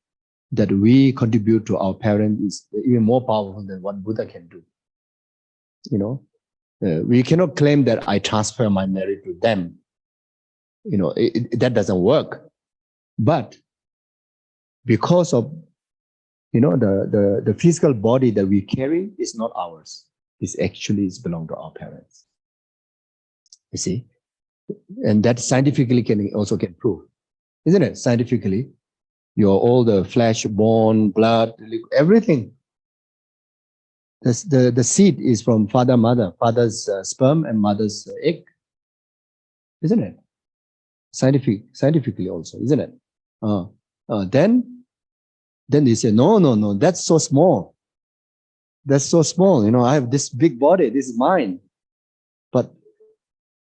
we contribute to our parents is even more powerful than what Buddha can do. We cannot claim that I transfer my merit to them. That doesn't work. But because of the physical body that we carry is not ours. It's actually belong to our parents. You see, and that scientifically can prove, isn't it? Scientifically, all the flesh, bone, blood, everything. The seed is from father, mother, father's sperm and mother's egg, isn't it? Scientifically also, isn't it? Then they say, no, that's so small. That's so small. I have this big body. This is mine. But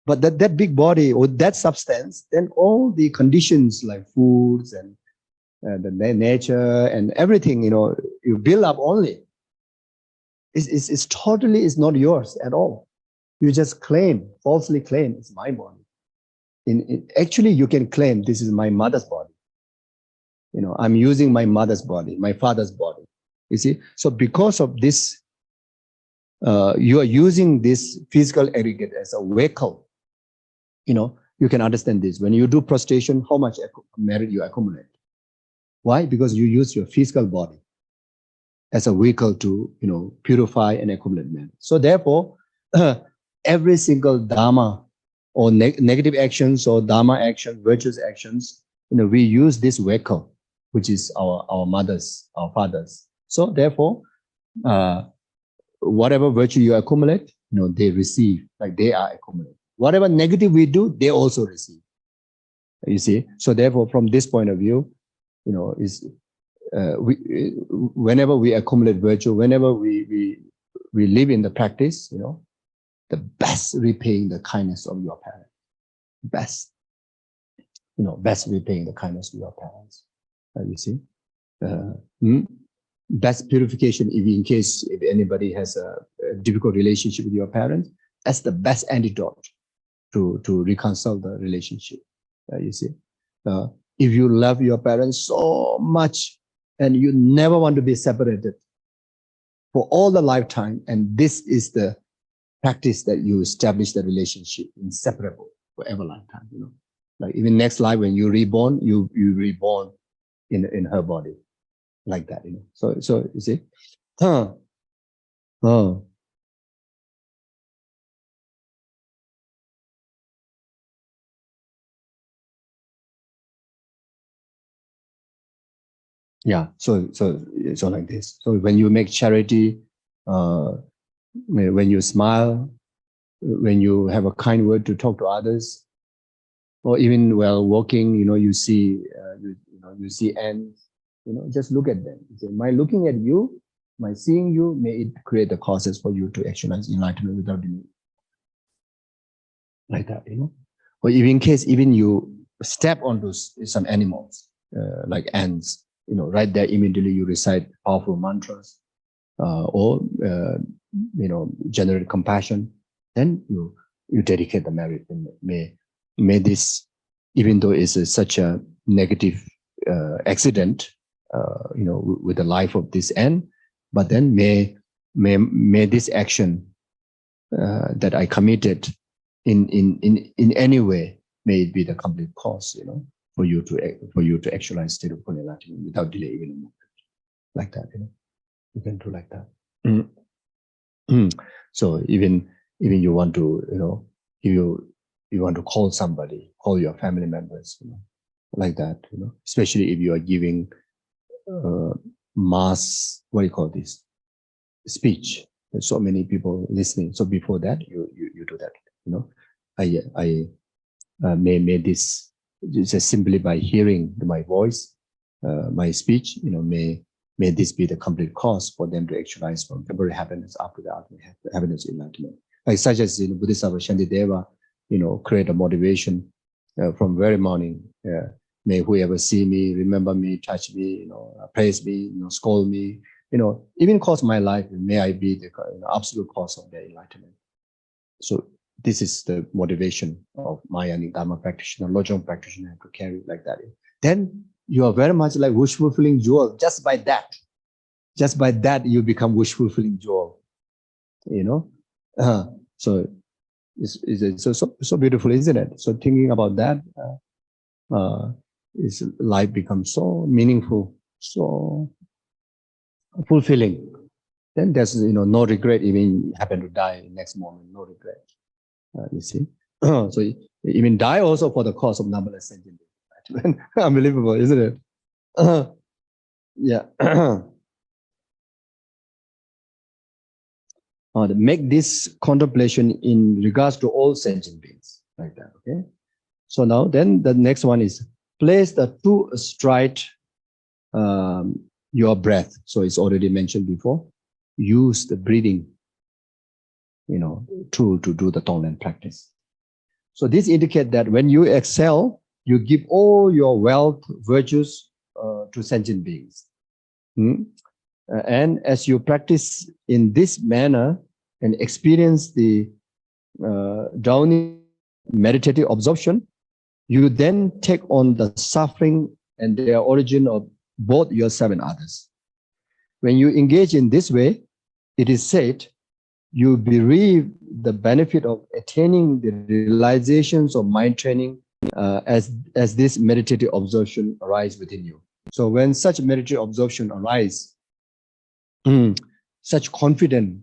But that big body or that substance, then all the conditions like foods and the nature and everything, you build up only. It's totally is not yours at all. You just falsely claim it's my body. Actually, you can claim this is my mother's body. I'm using my mother's body, my father's body. You see, so because of this, you are using this physical aggregate as a vehicle. You can understand this. When you do prostration, how much merit you accumulate? Why? Because you use your physical body as a vehicle to, purify and accumulate merit. So therefore, every single dharma or negative actions or dharma actions, virtuous actions, we use this vehicle, which is our mothers, our fathers. So therefore, whatever virtue you accumulate, they receive, like they are accumulated. Whatever negative we do, they also receive. You see? So therefore, from this point of view, whenever we accumulate virtue, whenever we live in the practice, the best repaying the kindness of your parents. Best repaying the kindness of your parents. You see? Best purification, if anybody has a difficult relationship with your parents, that's the best antidote to reconcile the relationship. You see, if you love your parents so much and you never want to be separated for all the lifetime, and this is the practice that you establish the relationship inseparable forever lifetime. Like even next life when you reborn, you reborn in her body, like that. So you see, oh. Yeah, so like this. So when you make charity, when you smile, when you have a kind word to talk to others, or even while walking, you see, you see ants, just look at them. You say, my looking at you, my seeing you, may it create the causes for you to actualize enlightenment without the need. Like that, Or even in case, even you step onto some animals, like ants, right there immediately you recite powerful mantras, or generate compassion, then you dedicate the merit. And may this, even though it's such a negative accident, with the life of this ant, but then may this action that I committed in any way, may it be the complete cause, for you to actualize state of full enlightenment without delay, even a moment. Like that, you can do like that. So even you want to, you want to call somebody, call your family members, like that, especially if you are giving mass, what do you call this, speech. There's so many people listening. So before that, you do that. I may this just simply by hearing my voice, my speech, may this be the complete cause for them to actualize from temporary happiness after the ultimate happiness enlightenment. Like such as Bodhisattva Shantideva, create a motivation from very morning. May whoever see me, remember me, touch me, praise me, scold me, even cause my life, may I be the absolute cause of their enlightenment. So this is the motivation of Maya Dharma practitioner, lojong practitioner to carry like that. Then you are very much like wish fulfilling jewel. Just by that, you become wish fulfilling jewel. So it's so beautiful, isn't it? So thinking about that, life becomes so meaningful, so fulfilling. Then there's no regret. Even happen to die next moment, no regret. You see, so even die also for the cause of numberless sentient. Unbelievable, isn't it? Yeah. Make this contemplation in regards to all sentient beings, like that. Okay. So now, then the next one is place the two astride your breath. So it's already mentioned before. Use the breathing, to do the tonglen practice. So this indicates that when you excel, you give all your wealth, virtues to sentient beings. And as you practice in this manner and experience the downing meditative absorption, you then take on the suffering and their origin of both yourself and others. When you engage in this way, it is said, you bereave the benefit of attaining the realizations of mind training as this meditative absorption arise within you. So when such meditative absorption arise, such confident,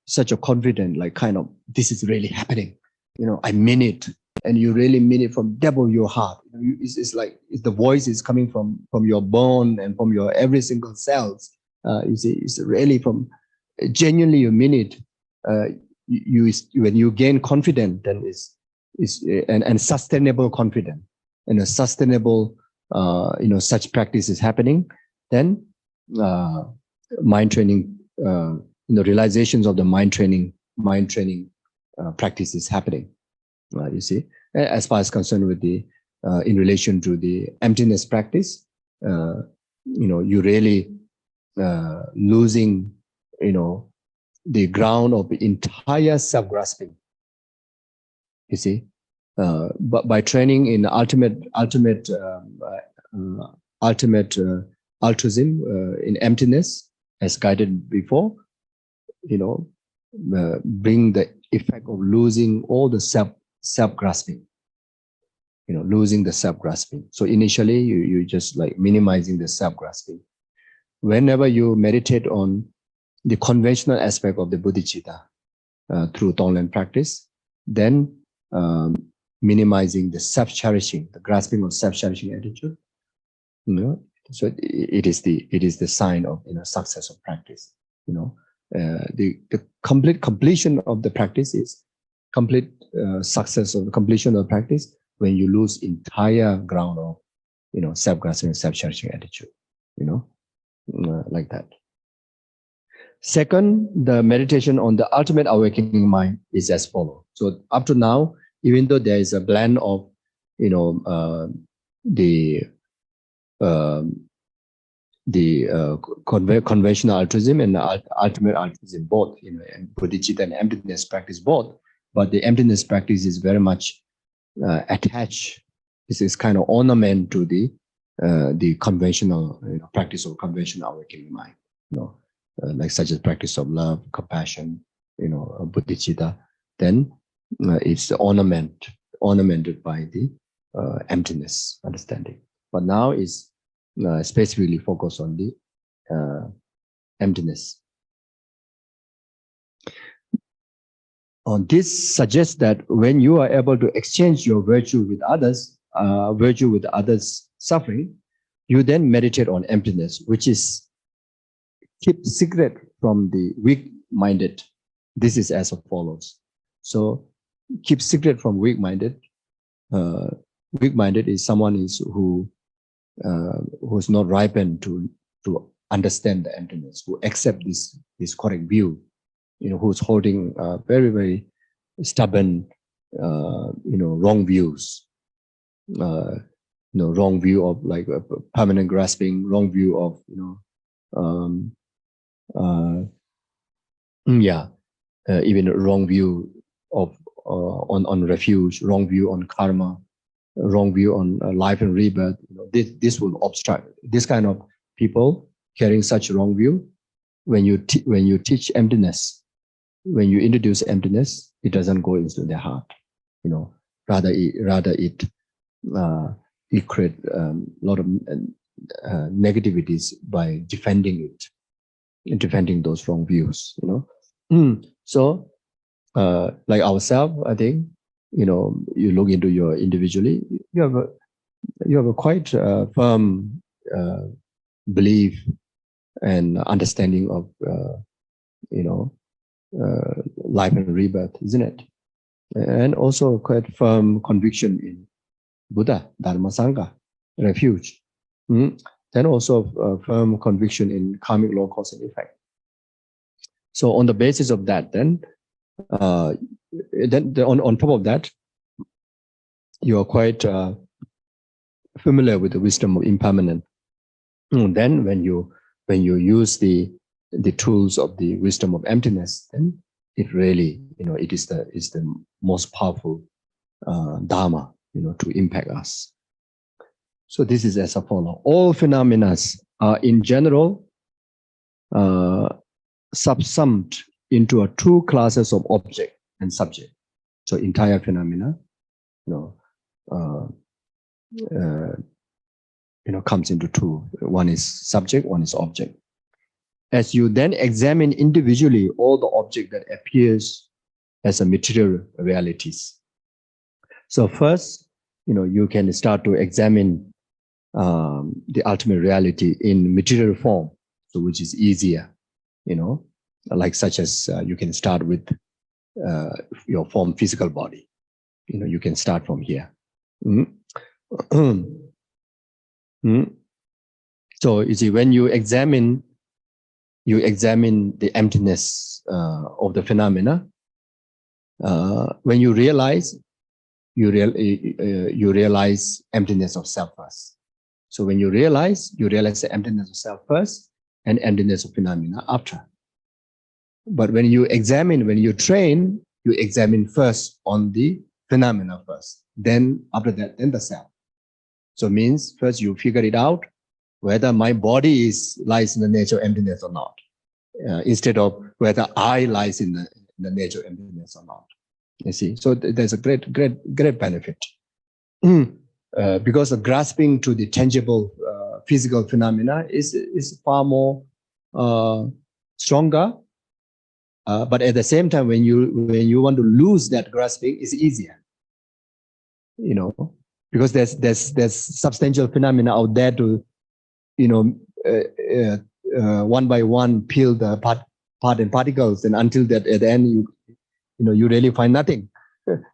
such a confident, like kind of, this is really happening. I mean it, and you really mean it from depth of your heart. It's like the voice is coming from your bone and from your every single cells. You see, it's really from genuinely you mean it. When you gain confidence, then is and sustainable confidence, and a sustainable such practice is happening, then mind training, realizations of the mind training practice is happening. You see, as far as concerned with the in relation to the emptiness practice, you really losing, the ground of the entire self-grasping. You see, but by training in ultimate altruism in emptiness, as guided before, bring the effect of losing all the self-grasping. Losing the self-grasping. So initially, you just like minimizing the self-grasping. Whenever you meditate on the conventional aspect of the bodhicitta through tonglen practice, then minimizing the self-cherishing, the grasping of self-cherishing attitude. So it is the sign of success of practice. The complete completion of the practice is complete success of the completion of the practice when you lose entire ground of self-grasping and self-cherishing attitude. Like that. Second, the meditation on the ultimate awakening mind is as follows. So up to now, even though there is a blend of conventional altruism and the ultimate altruism, both, and bodhicitta and emptiness practice both, but the emptiness practice is very much attached. This is kind of ornament to the conventional practice of conventional awakening mind. Like such as practice of love, compassion, bodhicitta. Then it's ornamented by the emptiness understanding. But now is specifically focused on the emptiness. This suggests that when you are able to exchange your virtue with others' suffering, you then meditate on emptiness, which is keep secret from the weak-minded. This is as follows. So keep secret from weak-minded. Weak-minded is someone who's not ripened to understand the emptiness, who accept this correct view, who's holding very, very stubborn, wrong views, wrong view of like permanent grasping, wrong view of, even wrong view of on refuge, wrong view on karma, wrong view on life and rebirth. This will obstruct. This kind of people carrying such wrong view, when you teach emptiness, when you introduce emptiness, it doesn't go into their heart. Rather it create a lot of negativities by defending those wrong views. So like ourselves, I think, you look into your individually, you have a quite firm belief and understanding of life and rebirth, isn't it? And also quite firm conviction in Buddha, Dharma, Sangha, refuge. Then also a firm conviction in karmic law, cause and effect. So on the basis of that, then then on top of that, you are quite familiar with the wisdom of impermanent. Then when you use the tools of the wisdom of emptiness, then it really, it is the most powerful dharma, to impact us. So this is as a follow. All phenomena are in general subsumed into two classes of object and subject. So entire phenomena, comes into two. One is subject, one is object. As you then examine individually all the object that appears as a material realities. So first, you can start to examine the ultimate reality in material form, so which is easier, like such as you can start with your form physical body. You can start from here. So you see, when you examine the emptiness of the phenomena. When you realize, you realize emptiness of self first. So when you realize the emptiness of self first and emptiness of phenomena after. But when you examine, when you train, you examine first on the phenomena first. Then after that, then the self. So it means first you figure it out whether my body lies in the nature of emptiness or not, instead of whether I lies in the nature of emptiness or not. You see, so there's a great benefit. Because the grasping to the tangible physical phenomena is far more stronger. But at the same time, when you want to lose that grasping, it's easier. Because there's substantial phenomena out there to, one by one peel the part and particles, and until that at the end you really find nothing.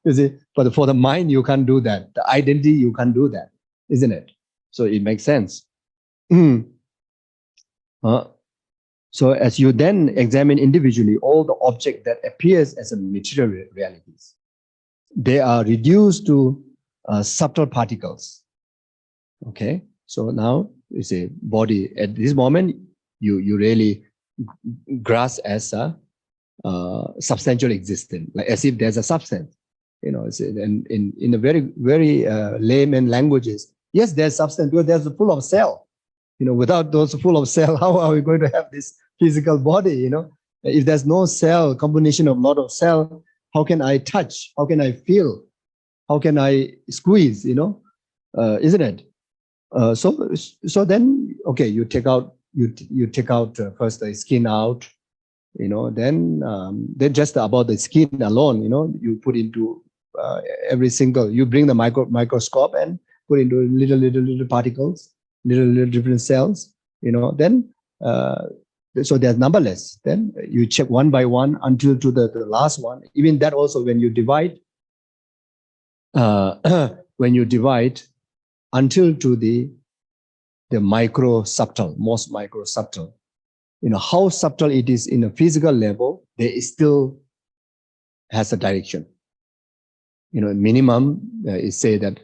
You see, but for the mind you can't do that. The identity you can't do that, isn't it? So it makes sense. So as you then examine individually all the object that appears as a material realities, they are reduced to subtle particles. Okay, so now you see body at this moment you really grasp as a substantial existence, like as if there's a substance. And in a very layman languages, yes, there's substance because there's full of cell. Without those full of cell, how are we going to have this physical body? If there's no cell, combination of lot of cell, how can I touch? How can I feel? How can I squeeze? Isn't it? So then, okay, you take out first the skin out, then just about the skin alone, you put into every single, you bring the microscope and put into little particles, little different cells, then so there's numberless. Then you check one by one until to the last one. Even that also, when you divide, until to the micro subtle, most micro subtle. How subtle it is in a physical level, they still has a direction. Minimum is say that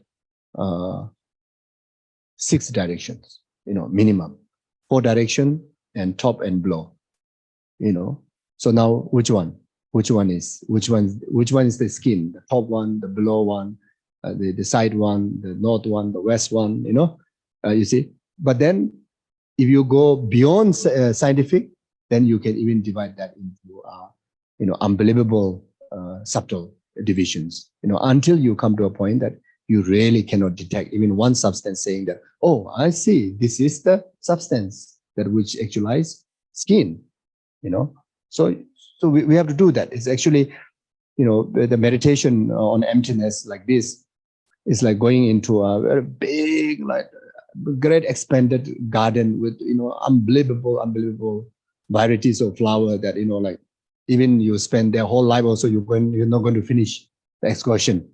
6 directions, minimum 4 direction and top and below. So now which one is the skin? The top one, the below one, the side one, the north one, the west one. You see. But then, if you go beyond scientific, then you can even divide that into unbelievable subtle divisions. Until you come to a point that you really cannot detect even one substance, saying that, oh, I see, this is the substance that which actualize skin. So we have to do that. It's actually, the meditation on emptiness like this is like going into a very big, like great expanded garden with unbelievable varieties of flower that like even you spend their whole life also you're not going to finish the excursion.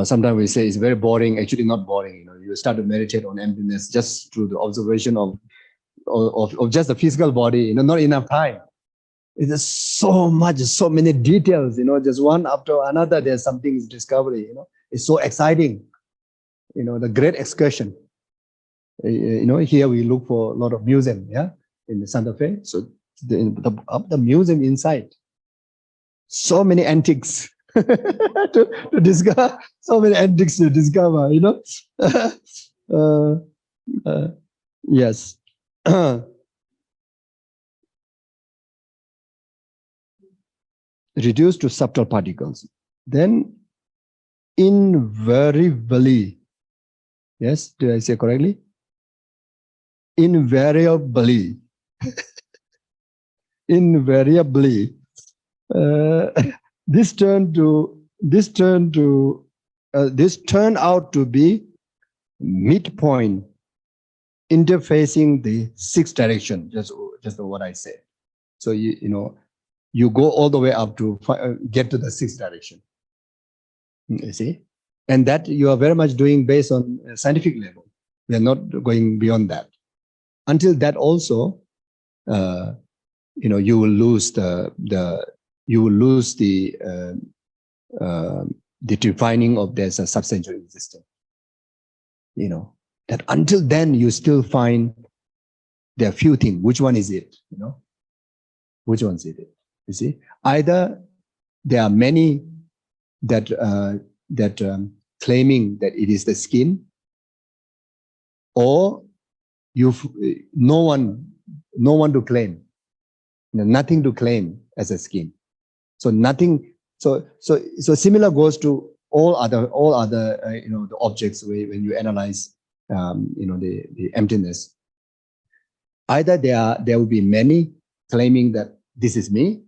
Sometimes we say it's very boring. Actually not boring. You start to meditate on emptiness just through the observation of just the physical body. Not enough time. It's so much, so many details, just one after another, there's something is discovery, It's so exciting, the great excursion. Here we look for a lot of museum, in the Santa Fe. So the museum inside, so many antiques to discover, so many antiques to discover, yes. Reduced to subtle particles. Then invariably, yes, did I say correctly? Invariably, uh, this turned out to be midpoint interfacing the sixth direction, just what I said. So you go all the way up to get to the sixth direction. You see, and that you are very much doing based on a scientific level. We are not going beyond that. Until that also, you will lose the defining of there's a substantial existence. That until then you still find there are few things. Which one is it? Which one is it? You see, either there are many that claiming that it is the skin, or no one to claim, nothing to claim as a skin. So nothing. So similar goes to all other the objects when you analyze the emptiness. Either there will be many claiming that this is me,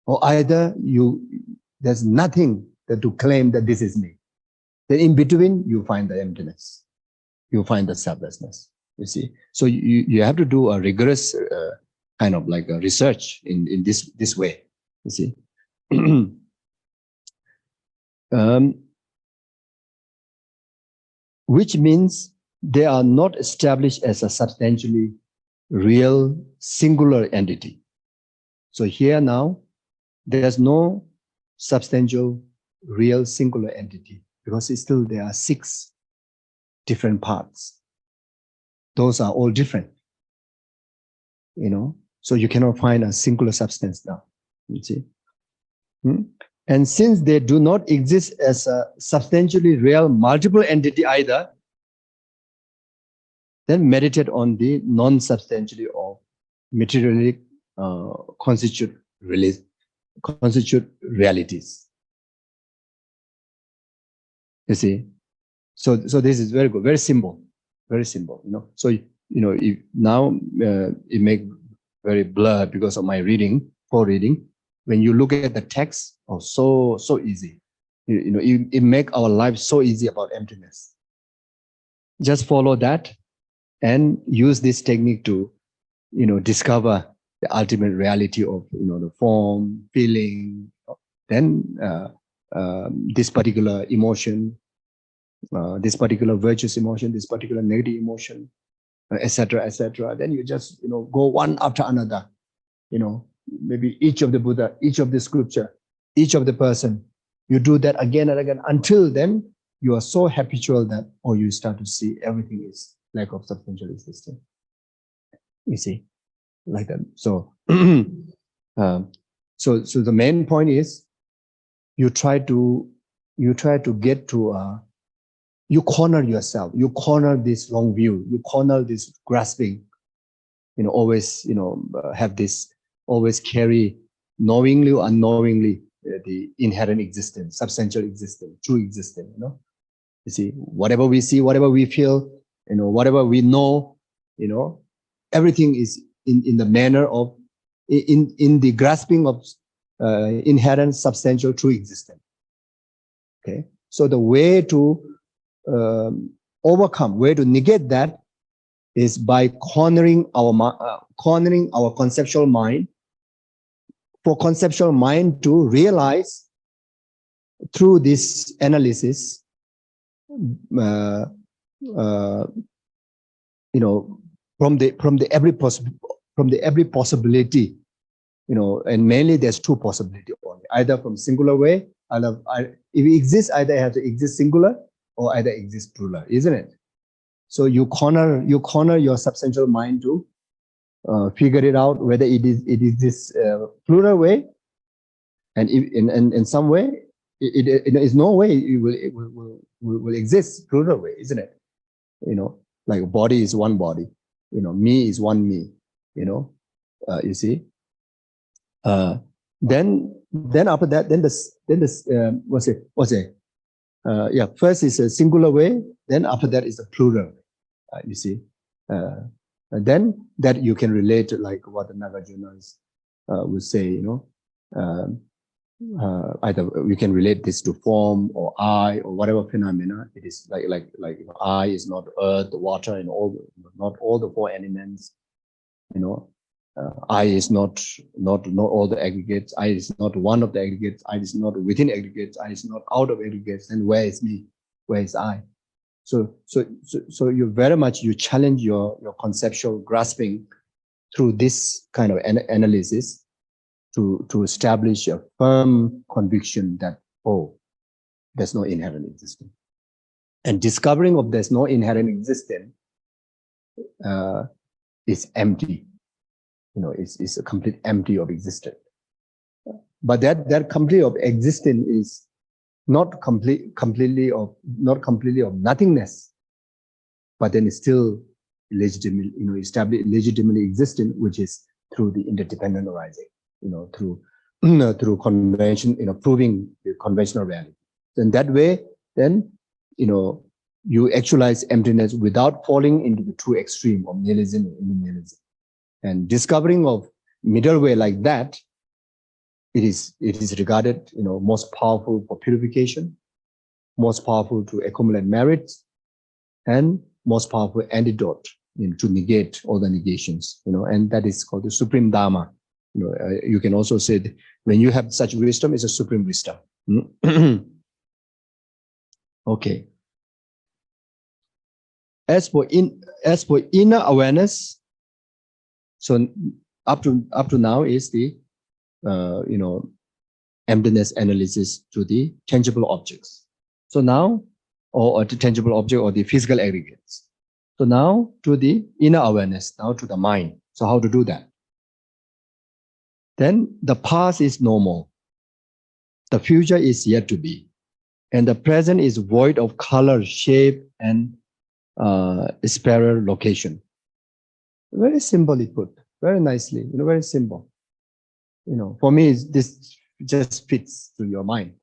or either there's nothing to claim that this is me. Then in between you find the emptiness, you find the selflessness. You see, so you have to do a rigorous kind of like a research in this way. You see. Which means they are not established as a substantially real singular entity. So here now, there's no substantial real singular entity, because it's still there are 6 different parts. Those are all different, so you cannot find a singular substance now, you see. And since they do not exist as a substantially real multiple entity either, then meditate on the non-substantially or materially constitute realities. You see, so this is very good, very simple, So if now it make very blurred because of my reading, poor reading. When you look at the text, so easy. It make our life so easy about emptiness. Just follow that and use this technique to, discover the ultimate reality of, the form, feeling, then this particular emotion, this particular virtuous emotion, this particular negative emotion, etc., etc. Then you just, go one after another, maybe each of the Buddha, each of the scripture, each of the person. You do that again and again until then you are so habitual that, you start to see everything is lack of substantial existence. You see, like that. So, so the main point is you try to get to you corner yourself, you corner this long view, you corner this grasping, always, have this, always carry knowingly or unknowingly the inherent existence, substantial existence, true existence, You see, whatever we see, whatever we feel, whatever we know, everything is in the manner of, in the grasping of inherent substantial true existence. Okay, so the way to overcome, way to negate that is by cornering our conceptual mind, for conceptual mind to realize through this analysis, from the every possibility and mainly there's two possibilities only, either from singular way, if it exists, either it has to exist singular or either exist plural, isn't it? So you corner your substantial mind to figure it out whether it is this plural way, and if, in some way it is no way it will exist plural way, isn't it? Like body is one body, me is one me, you see. Then after that, first is a singular way, then after that is a plural, you see. And then that you can relate to like what the Nagarjunas would say, either we can relate this to form or I or whatever phenomena. It is like I is not earth, water, and not all the four elements. I is not all the aggregates. I is not one of the aggregates. I is not within aggregates. I is not out of aggregates. And where is me? Where is I? So you very much you challenge your conceptual grasping through this kind of analysis to establish a firm conviction that there's no inherent existence, and discovering of there's no inherent existence is empty. It's a complete empty of existence. But that complete of existence is not completely of nothingness, but then it's still legitimately, legitimately existent, which is through the interdependent arising, through convention, proving the conventional reality. In that way, then you actualize emptiness without falling into the true extreme of nihilism and nihilism. And discovering of middle way like that, it is regarded most powerful for purification, most powerful to accumulate merits, and most powerful antidote to negate all the negations. And that is called the supreme dharma. You can also say that when you have such wisdom, it's a supreme wisdom. Okay. As for inner awareness, so up to now is the emptiness analysis to the tangible objects. So now, or the tangible object or the physical aggregates. So now to the inner awareness, now to the mind. So how to do that? Then the past is normal. The future is yet to be. And the present is void of color, shape, and spiral location. Very simply put, very nicely, very simple. For me, this just fits to your mind,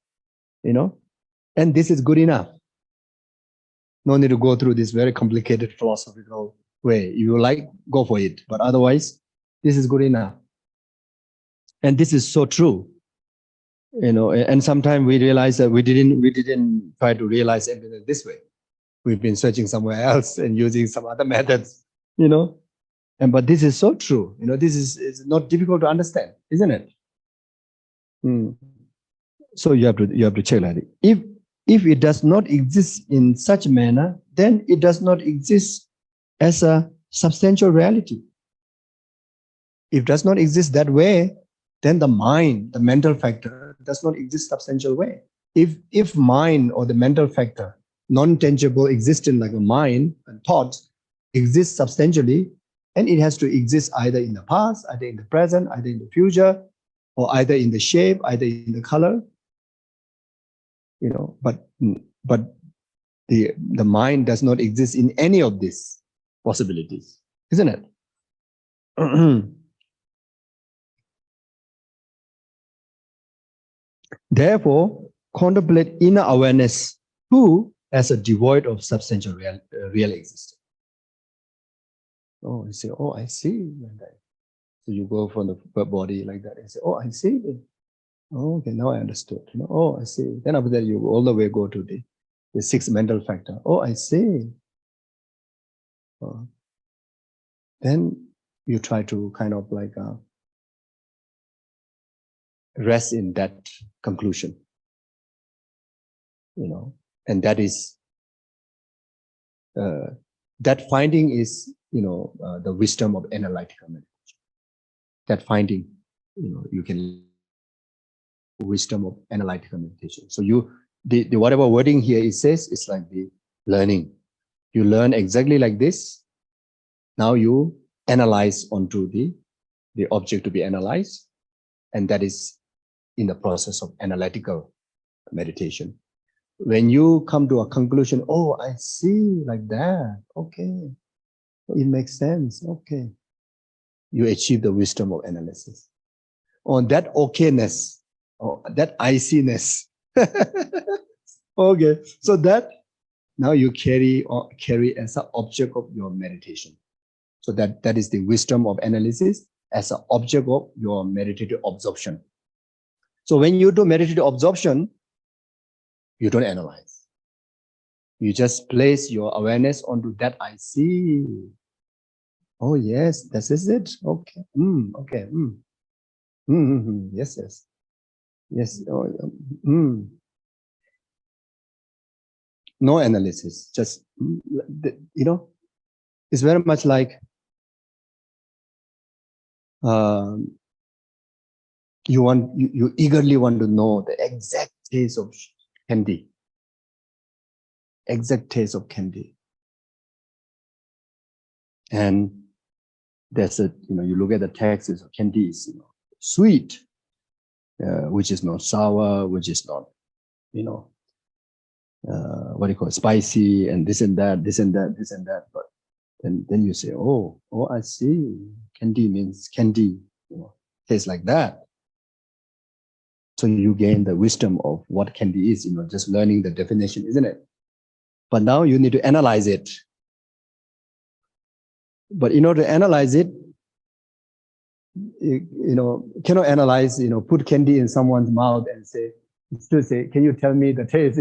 and this is good enough. No need to go through this very complicated philosophical way. If you like, go for it. But otherwise, this is good enough. And this is so true. And sometimes we realize that we didn't try to realize everything this way. We've been searching somewhere else and using some other methods, but this is so true. This is not difficult to understand, isn't it? So you have to check like it. If it does not exist in such a manner, then it does not exist as a substantial reality. If it does not exist that way, then the mind, the mental factor, does not exist substantial way. If mind or the mental factor, non-tangible existence like a mind and thought, exists substantially, and it has to exist either in the past, either in the present, either in the future, or either in the shape, either in the color. But the mind does not exist in any of these possibilities, isn't it? Therefore, contemplate inner awareness too as a devoid of substantial real existence. Oh, you say, oh, I see. So you go from the body like that and say, oh, I see. Oh, okay, now I understood. Oh, I see. Then after that, you all the way go to the sixth mental factor. Oh, I see. Then you try to kind of like rest in that conclusion, and that is that finding is the wisdom of analytical meditation. That finding you can wisdom of analytical meditation. So the whatever wording here it says, it's like the learning. You learn exactly like this. Now you analyze onto the object to be analyzed, and that is in the process of analytical meditation. When you come to a conclusion, oh, I see like that. Okay, it makes sense. Okay, you achieve the wisdom of analysis. On that okayness, or that iciness. Okay, so that now you carry as an object of your meditation. So that is the wisdom of analysis as an object of your meditative absorption. So when you do meditative absorption, you don't analyze. You just place your awareness onto that I see. Oh yes, this is it. Okay. Okay. Yes, yes. Yes. Oh, No analysis. Just it's very much like you eagerly want to know the exact taste of candy. Exact taste of candy. And there's you look at the text, candy is sweet, which is not sour, which is not what do you call it, spicy, and this and that. But then you say, oh, I see. Candy means candy, tastes like that. So you gain the wisdom of what candy is, just learning the definition, isn't it? But now you need to analyze it. But in order to analyze it, cannot analyze, put candy in someone's mouth and still say, can you tell me the taste?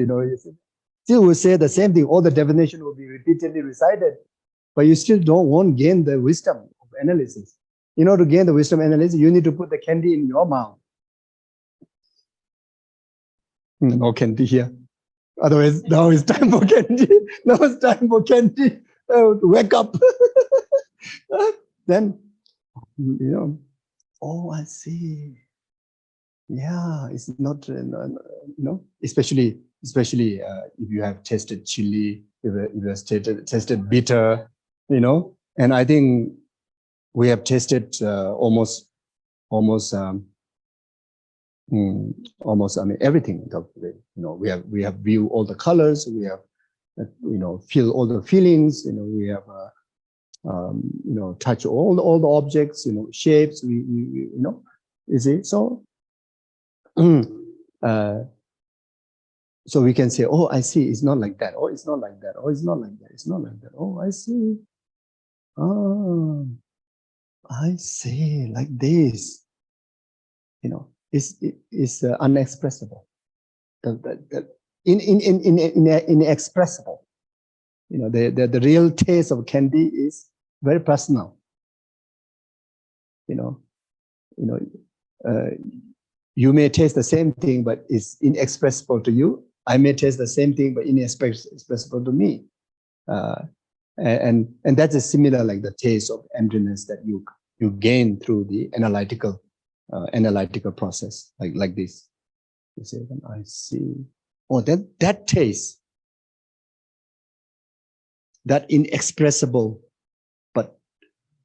Still will say the same thing. All the definition will be repeatedly recited, but you still won't gain the wisdom of analysis. In order to gain the wisdom of analysis, you need to put the candy in your mouth. No candy here. Otherwise, now it's time for candy. Now it's time for candy. Wake up. Then, oh, I see. Yeah, it's not, especially if you have tasted chili, if you have tasted bitter, and I think we have tasted almost, everything. We have viewed all the colors, we have, feel all the feelings, we have, touch all the objects, shapes, you see, so, so we can say, oh, I see, it's not like that. Oh, it's not like that. Oh, it's not like that. It's not like that. Oh, I see. Oh, I see, like this. It's unexpressible. Inexpressible. The real taste of candy is very personal. You may taste the same thing, but it's inexpressible to you. I may taste the same thing, but inexpressible to me. And that is similar, like the taste of emptiness that you gain through the analytical process, like this. You say, I see. Oh, that taste, that inexpressible, but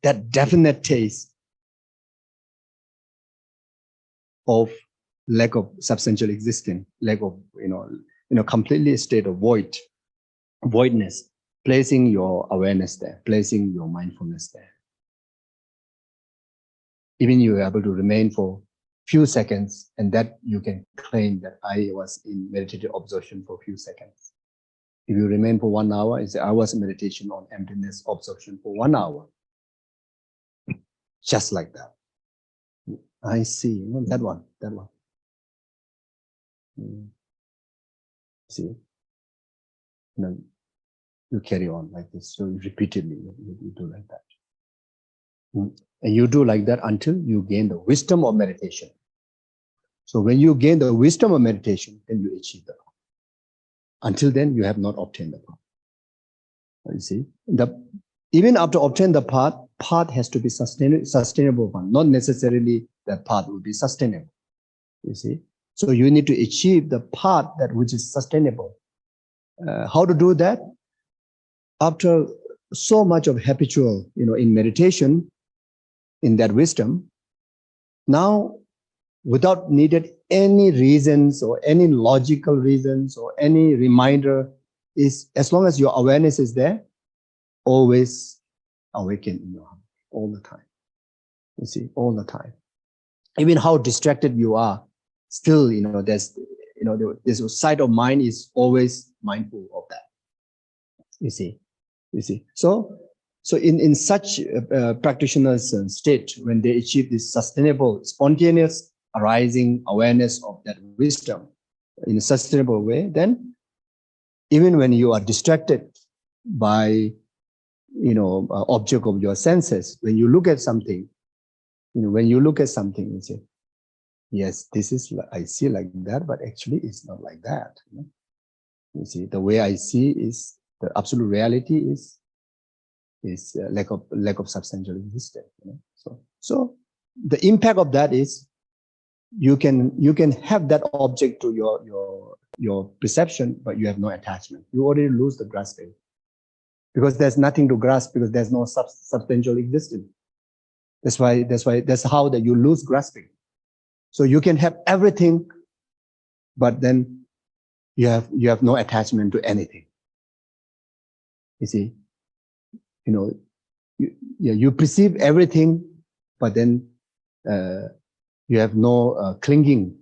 that definite taste of lack of substantial existence, lack of, completely a state of voidness, placing your awareness there, placing your mindfulness there. Even you are able to remain for few seconds, and that you can claim that I was in meditative absorption for a few seconds. If you remain for 1 hour, it's I was in meditation on emptiness absorption for 1 hour. Just like that. I see. That one. See? You carry on like this. So repeatedly, you do like that. And you do like that until you gain the wisdom of meditation. So when you gain the wisdom of meditation, then you achieve the path. Until then, you have not obtained the path. You see, Even after obtain the path has to be sustainable one. Not necessarily that path will be sustainable. You see, so you need to achieve the path that which is sustainable. How to do that? After so much of habitual, in meditation, in that wisdom, now without needed any reasons or any logical reasons or any reminder, is as long as your awareness is there, always awaken in your heart all the time. You see, all the time. Even how distracted you are, still, there's, this side of mind is always mindful of that. You see. So in such practitioners' state, when they achieve this sustainable, spontaneous arising awareness of that wisdom in a sustainable way, then even when you are distracted by, object of your senses, when you look at something, you say, yes, this is, I see like that, but actually it's not like that. You see, the way I see is the absolute reality is lack of substantial existence. So the impact of that is you can have that object to your perception, but you have no attachment. You already lose the grasping, because there's nothing to grasp, because there's no substantial existence. That's how that you lose grasping. So you can have everything, but then you have no attachment to anything. You see, you perceive everything, but then you have no clinging,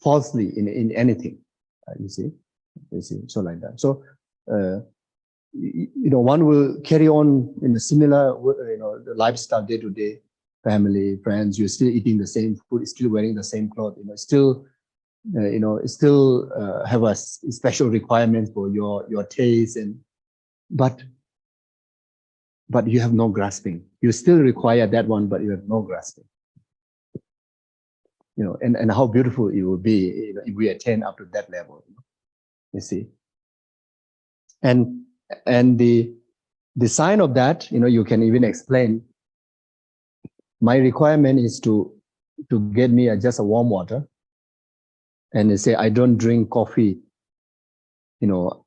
falsely in anything. You see, so like that. So one will carry on in a similar, the lifestyle day to day, family, friends. You're still eating the same food, still wearing the same clothes. Still have a special requirements for your taste, but you have no grasping. You still require that one, but you have no grasping. And how beautiful it will be, if we attain up to that level. You see, and the sign of that, you can even explain. My requirement is to get me just a warm water, and they say I don't drink coffee,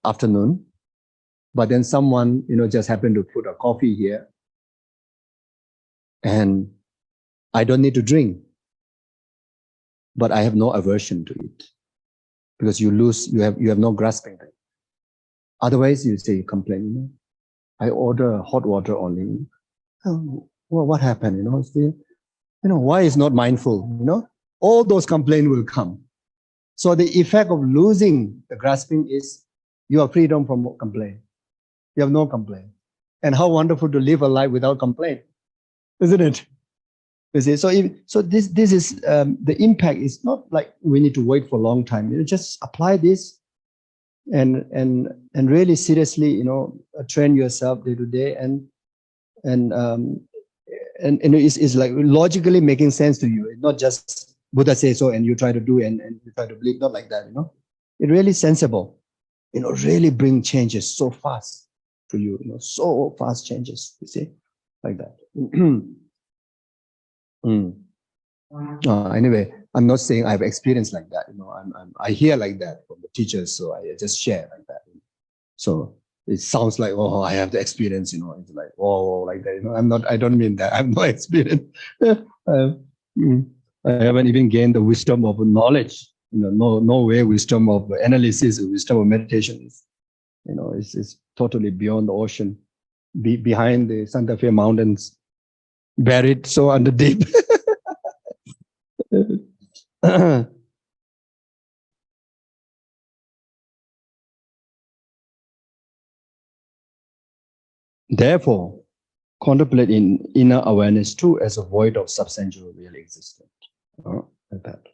afternoon. But then someone, just happened to put a coffee here, and I don't need to drink, but I have no aversion to it, because you have no grasping to it. Otherwise, you say, you complain, I order hot water only. Oh, well, what happened? Still, why is not mindful? All those complaints will come. So the effect of losing the grasping is you are freedom from complaint. You have no complaint. And how wonderful to live a life without complaint, isn't it? You see, so this is the impact is not like we need to wait for a long time. Just apply this and really seriously, train yourself day to day, and it's like logically making sense to you. It's not just Buddha says so and you try to do and you try to believe. Not like that. It really sensible. Really bring changes so fast to you. So fast changes. You see, like that. Anyway, I'm not saying I've experienced like that. I hear like that from the teachers, so I just share like that. So it sounds like, oh, I have the experience. It's like, oh, like that. I don't mean that. I have no experience. I haven't even gained the wisdom of knowledge. No way wisdom of analysis, wisdom of meditation is, it's totally beyond the ocean, behind the Santa Fe Mountains, buried so under deep. Therefore, contemplate in inner awareness too as a void of substantial real existence. Like that.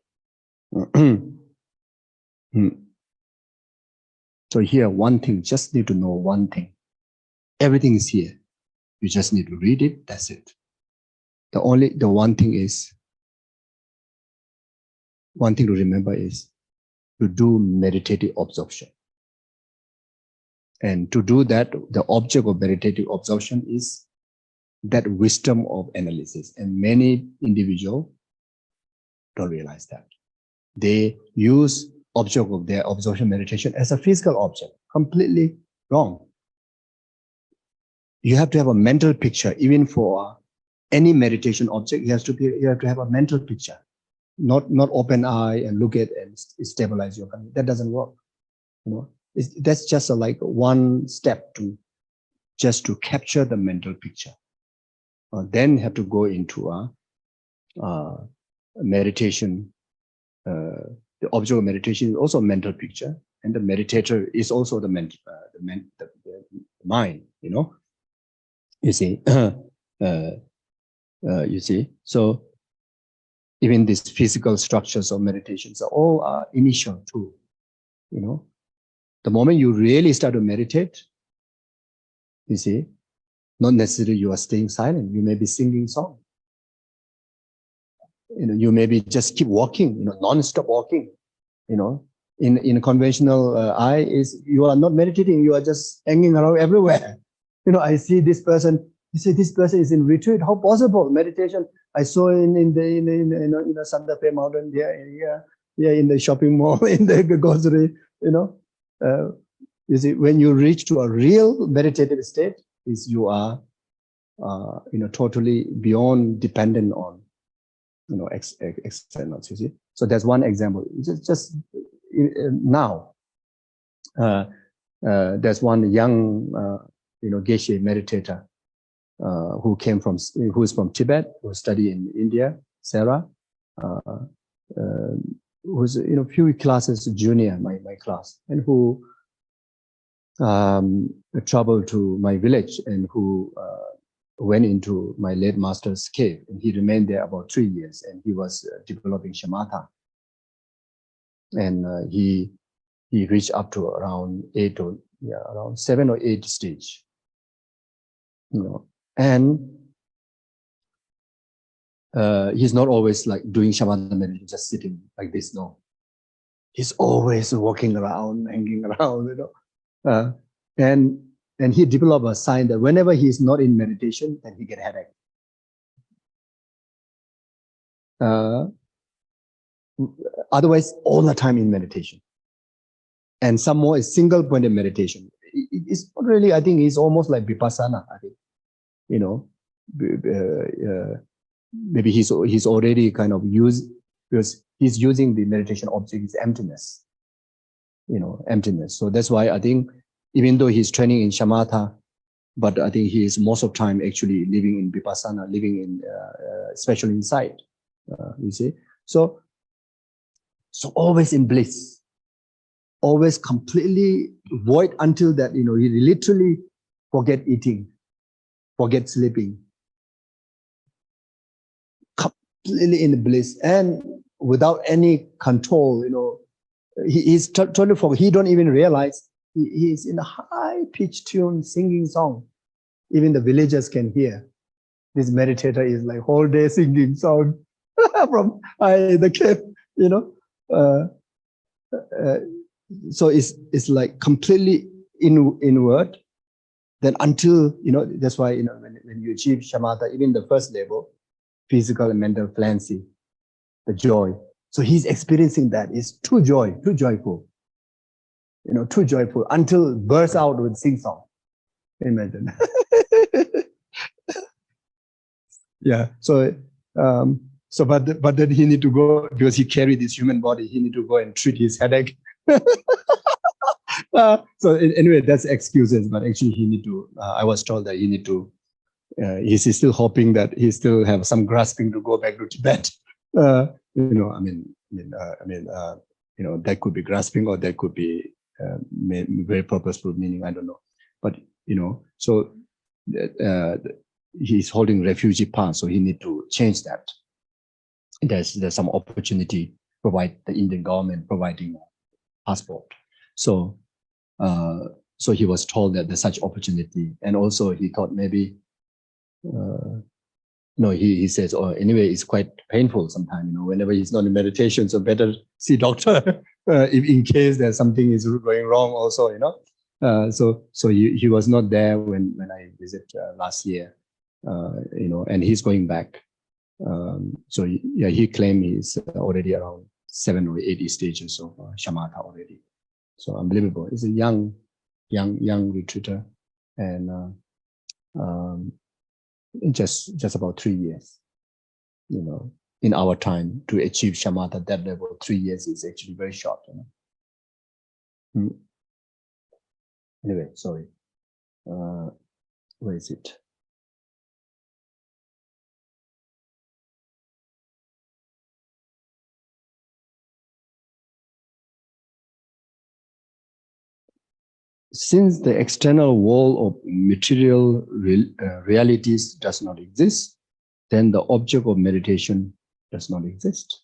So here, one thing, just need to know one thing. Everything is here. You just need to read it, that's it. The one thing to remember is to do meditative absorption. And to do that, the object of meditative absorption is that wisdom of analysis. And many individuals don't realize that. They use object of their absorption meditation as a physical object. Completely wrong. You have to have a mental picture. Even for any meditation object, you have to have a mental picture. Not open eye and look at and stabilize your mind. That doesn't work. That's just like one step to just to capture the mental picture. Then have to go into a meditation. The object of meditation is also a mental picture, and the meditator is also the mind. You see, you see. So even these physical structures of meditations are all initial too. The moment you really start to meditate, you see, not necessarily you are staying silent. You may be singing song. You maybe just keep walking, non-stop walking. In a conventional eye is you are not meditating. You are just hanging around everywhere. I see this person. You say this person is in retreat. How possible meditation? I saw in the Santa Fe Mountain here in the shopping mall in the grocery. You see, when you reach to a real meditative state, is you are totally beyond dependent on externals. You see, so that's one example. Just now, there's one young Geshe meditator who is from Tibet, who study in India, Sarah, who's few classes junior my class, and who traveled to my village and who went into my late master's cave, and he remained there about 3 years, and he was developing shamatha, and he reached up to around 7 or 8 stage, and he's not always like doing shamatha meditation, just sitting like this. No, he's always walking around, hanging around, and he developed a sign that whenever he's not in meditation, then he get headache. Otherwise, all the time in meditation. And some more is single-pointed meditation. It's not really, I think it's almost like vipassana, I think. Maybe he's already kind of used, because he's using the meditation object is emptiness. Emptiness. So that's why I think, even though he's training in shamatha, but I think he is most of the time actually living in vipassana, living in, especially inside, you see. So always in bliss, always completely void until that, he literally forget eating, forget sleeping, completely in bliss and without any control, he's totally forget. He don't even realize he's in a high-pitched tune singing song. Even the villagers can hear. This meditator is like whole day singing song from the cave, so it's like completely inward. Then until, that's why, when you achieve shamatha, even the first level, physical and mental fluency, the joy. So he's experiencing that. It's too joyful. Too joyful until bursts out with sing song. Imagine. Yeah. So, but then he need to go, because he carried this human body. He need to go and treat his headache. So anyway, that's excuses. But actually, he need to. I was told that he need to. He's still hoping that he still have some grasping to go back to Tibet. That could be grasping, or that could be very purposeful meaning. I don't know, but so he's holding refugee pass, so he need to change that. There's some opportunity provide the Indian government providing a passport. So he was told that there's such opportunity, and also he thought maybe. He says, anyway, it's quite painful sometimes, whenever he's not in meditation, so better see doctor if in case there's something is going wrong also, So he was not there when I visited last year, and he's going back. So he claimed he's already around 7 or 8 stages of shamatha already. So unbelievable. He's a young retreater, and in just about 3 years, in our time to achieve shamatha at that level, 3 years is actually very short. Anyway, sorry. Where is it? Since the external world of material realities does not exist, then the object of meditation does not exist.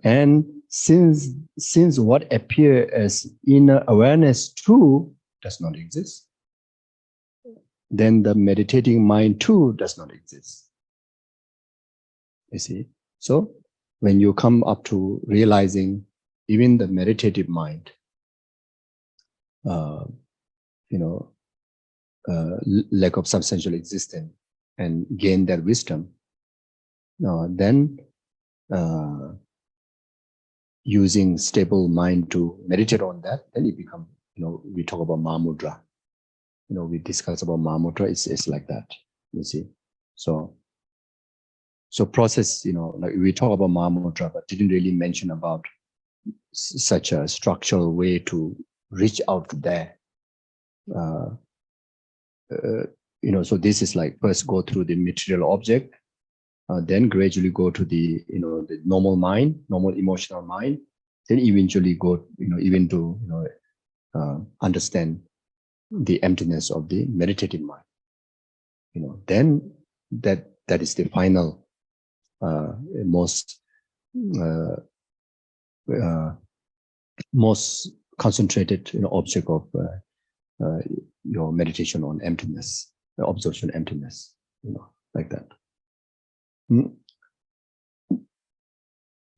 And since what appears as inner awareness too does not exist, then the meditating mind too does not exist. You see? So when you come up to realizing even the meditative mind, lack of substantial existence, and gain their wisdom, then using stable mind to meditate on that, then it becomes, we talk about Mahamudra. We discuss about Mahamudra, it's like that, you see. So process, like we talk about Mahamudra, but didn't really mention about such a structural way to reach out there. So this is like first go through the material object, then gradually go to the, the normal mind, normal emotional mind, then eventually go, even to, understand the emptiness of the meditative mind. Then that is the final, most concentrated, object of your meditation on emptiness, observation emptiness, like that.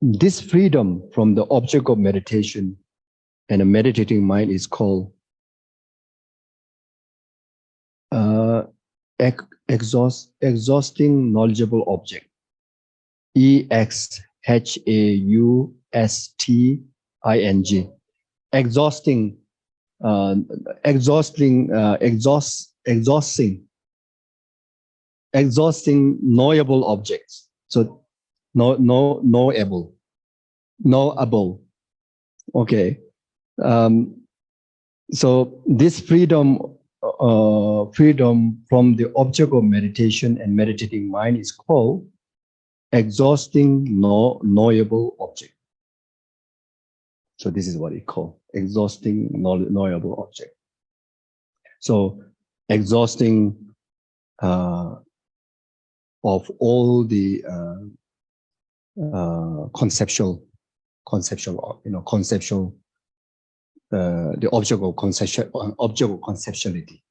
This freedom from the object of meditation and a meditating mind is called exhausting knowledgeable object. exhausting. Exhausting knowable objects. So knowable. Okay. So this freedom from the object of meditation and meditating mind is called exhausting knowable object. So this is what it called, exhausting knowable object. So exhausting of all the conceptual, the object of conceptuality.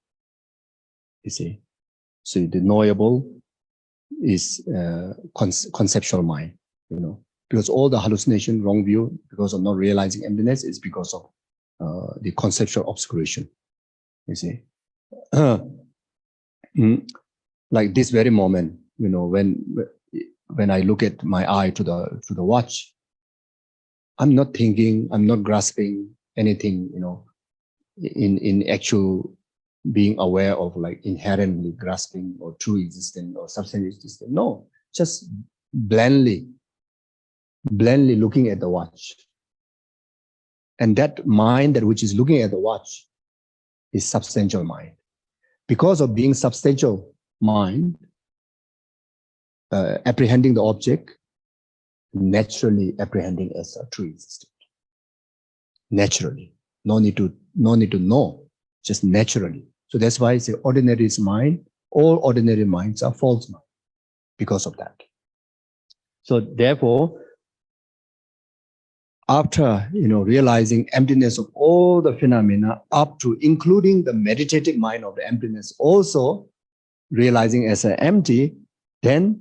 You see, so the knowable is conceptual mind. Because all the hallucination, wrong view, because of not realizing emptiness, is because of the conceptual obscuration. You see, like this very moment, when I look at my eye to the watch, I'm not thinking, I'm not grasping anything, in actual being aware of, like inherently grasping or true existence or substantial existence. No, just blindly looking at the watch. And that mind that which is looking at the watch is substantial mind. Because of being substantial mind, apprehending the object, naturally apprehending as a true existence. Naturally. No need to know, just naturally. So that's why I say ordinary is mind. All ordinary minds are false mind because of that. So therefore, after realizing emptiness of all the phenomena, up to including the meditative mind of the emptiness, also realizing as an empty, then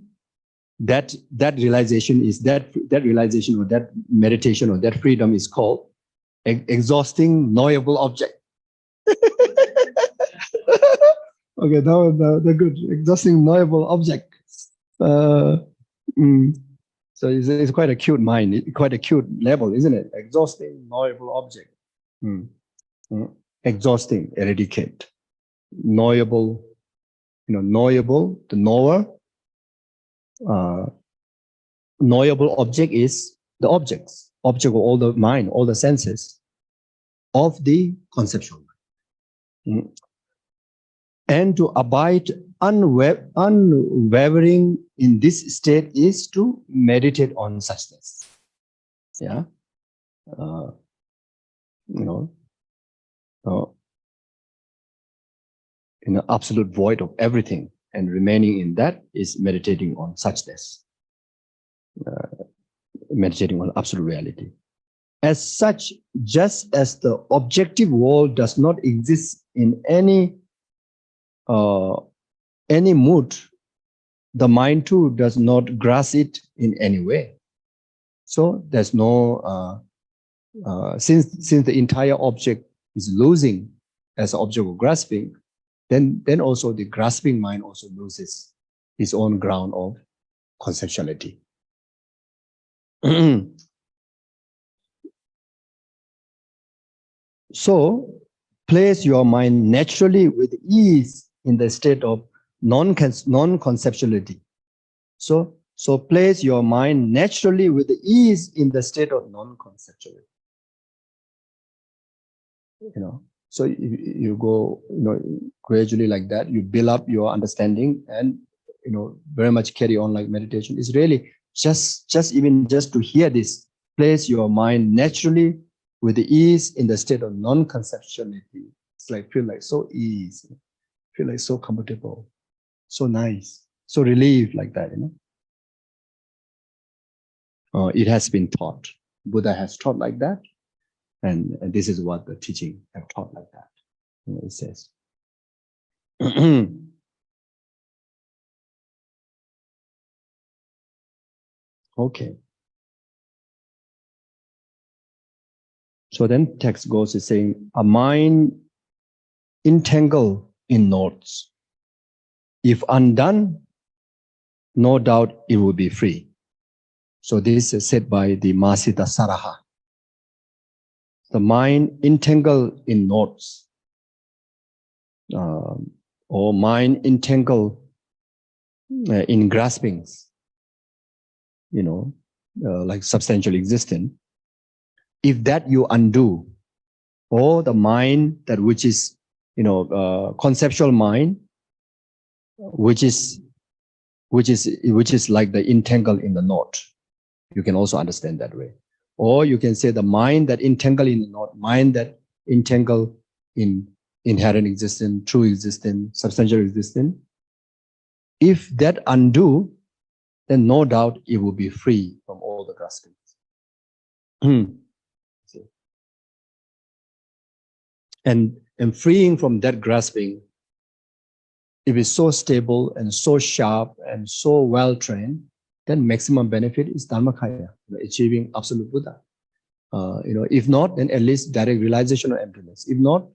that realization is that realization or that meditation or that freedom is called exhausting knowable object. Okay, that was the good. Exhausting, knowable object. Uh, mm. So it's quite a cute mind, quite a cute level, isn't it? Exhausting, knowable object. Mm. Mm. Exhausting, eradicate. Knowable, knowable, the knower. Knowable object is the object of all the mind, all the senses of the conceptual mind. Mm. And to abide unwavering in this state is to meditate on suchness. Yeah, uh, you know, uh, in the absolute void of everything, and remaining in that is meditating on suchness, meditating on absolute reality. As such, just as the objective world does not exist in any mood, the mind too does not grasp it in any way. So there's no since the entire object is losing as an object of grasping, then also the grasping mind also loses its own ground of conceptuality. So place your mind naturally with ease in the state of non-conceptuality. So place your mind naturally with ease in the state of non-conceptuality. So you go, gradually like that, you build up your understanding, and very much carry on like meditation. It's really just to hear this. Place your mind naturally with ease in the state of non-conceptuality. It's like feel like so easy, feel like so comfortable, so nice, so relieved like that. It has been taught. Buddha has taught like that, and this is what the teaching have taught like that. It says. Okay. So then text goes is saying, a mind entangled in knots. If undone, no doubt it will be free. So this is said by the Masita Saraha. The mind entangled in knots, or mind entangled in graspings, like substantial existence. If that you undo, or the mind that which is, conceptual mind, which is like the entangled in the knot. You can also understand that way. Or you can say the mind that entangled in the knot, mind that entangled in inherent existence, true existence, substantial existence. If that undo, then no doubt it will be free from all the graspings. And freeing from that grasping, if it's so stable and so sharp and so well trained, then maximum benefit is Dharmakaya, achieving absolute Buddha. If not, then at least direct realization of emptiness. If not,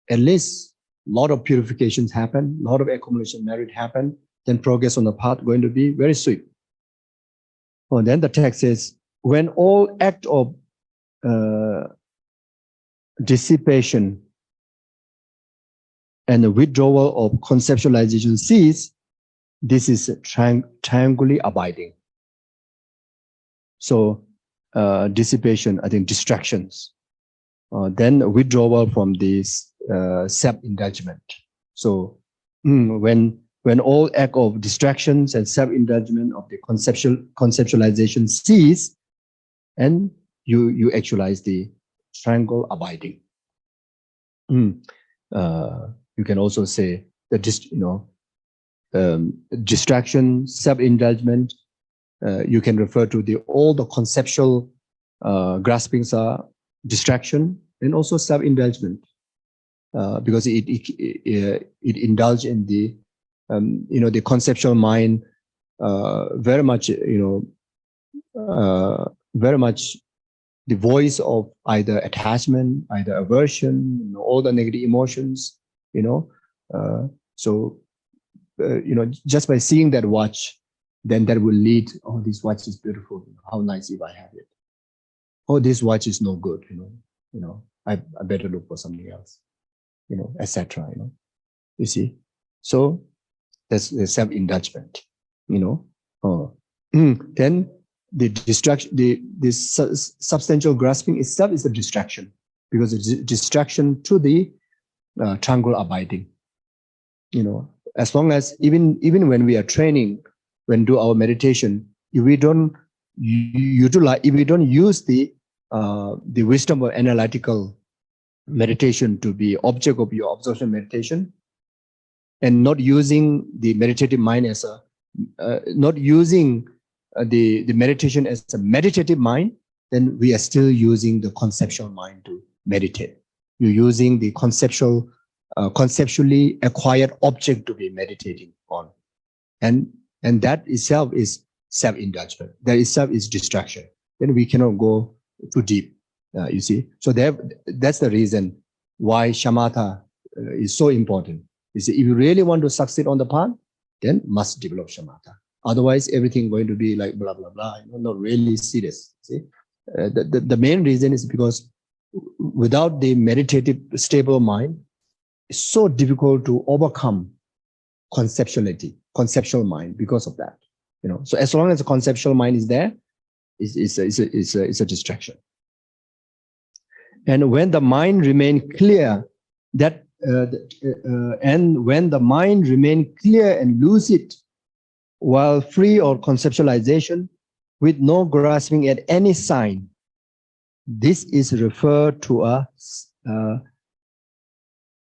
at least a lot of purifications happen, a lot of accumulation merit happen, then progress on the path going to be very sweet. Well, then the text says, when all act of dissipation and the withdrawal of conceptualization cease, this is tranquilly abiding. So dissipation, I think distractions, then withdrawal from this self-indulgence. So when all act of distractions and self-indulgence of the conceptualization cease, and you actualize the tranquil abiding. You can also say that distraction, self-indulgence. You can refer to all the conceptual graspings are distraction, and also self-indulgence, because it indulge in the the conceptual mind very much very much the voice of either attachment, either aversion, all the negative emotions, so just by seeing that watch, then that will lead, oh, this watch is beautiful, how nice if I have it. Oh, this watch is no good, I better look for something else, etc. You see, so that's the self-indulgence, then the distraction, the substantial grasping itself is a distraction, because it's a distraction to the tranquil abiding. As long as even when we are training, when do our meditation, if we don't utilize, if we don't use the wisdom of analytical meditation to be object of your observation meditation, and not using the meditative mind as a not using the meditation as a meditative mind, then we are still using the conceptual mind to meditate. You're using the conceptually acquired object to be meditating on, and that itself is self-indulgence. That itself is distraction. Then we cannot go too deep. You see, so that's the reason why shamatha is so important. You see, if you really want to succeed on the path, then must develop shamatha. Otherwise, everything going to be like blah blah blah. Not really serious. See, the main reason is because without the meditative stable mind, it's so difficult to overcome conceptual mind because of that. So as long as the conceptual mind is there, it's a distraction. And when the mind remain clear, and when the mind remain clear and lucid, while free of conceptualization, with no grasping at any sign, this is referred to a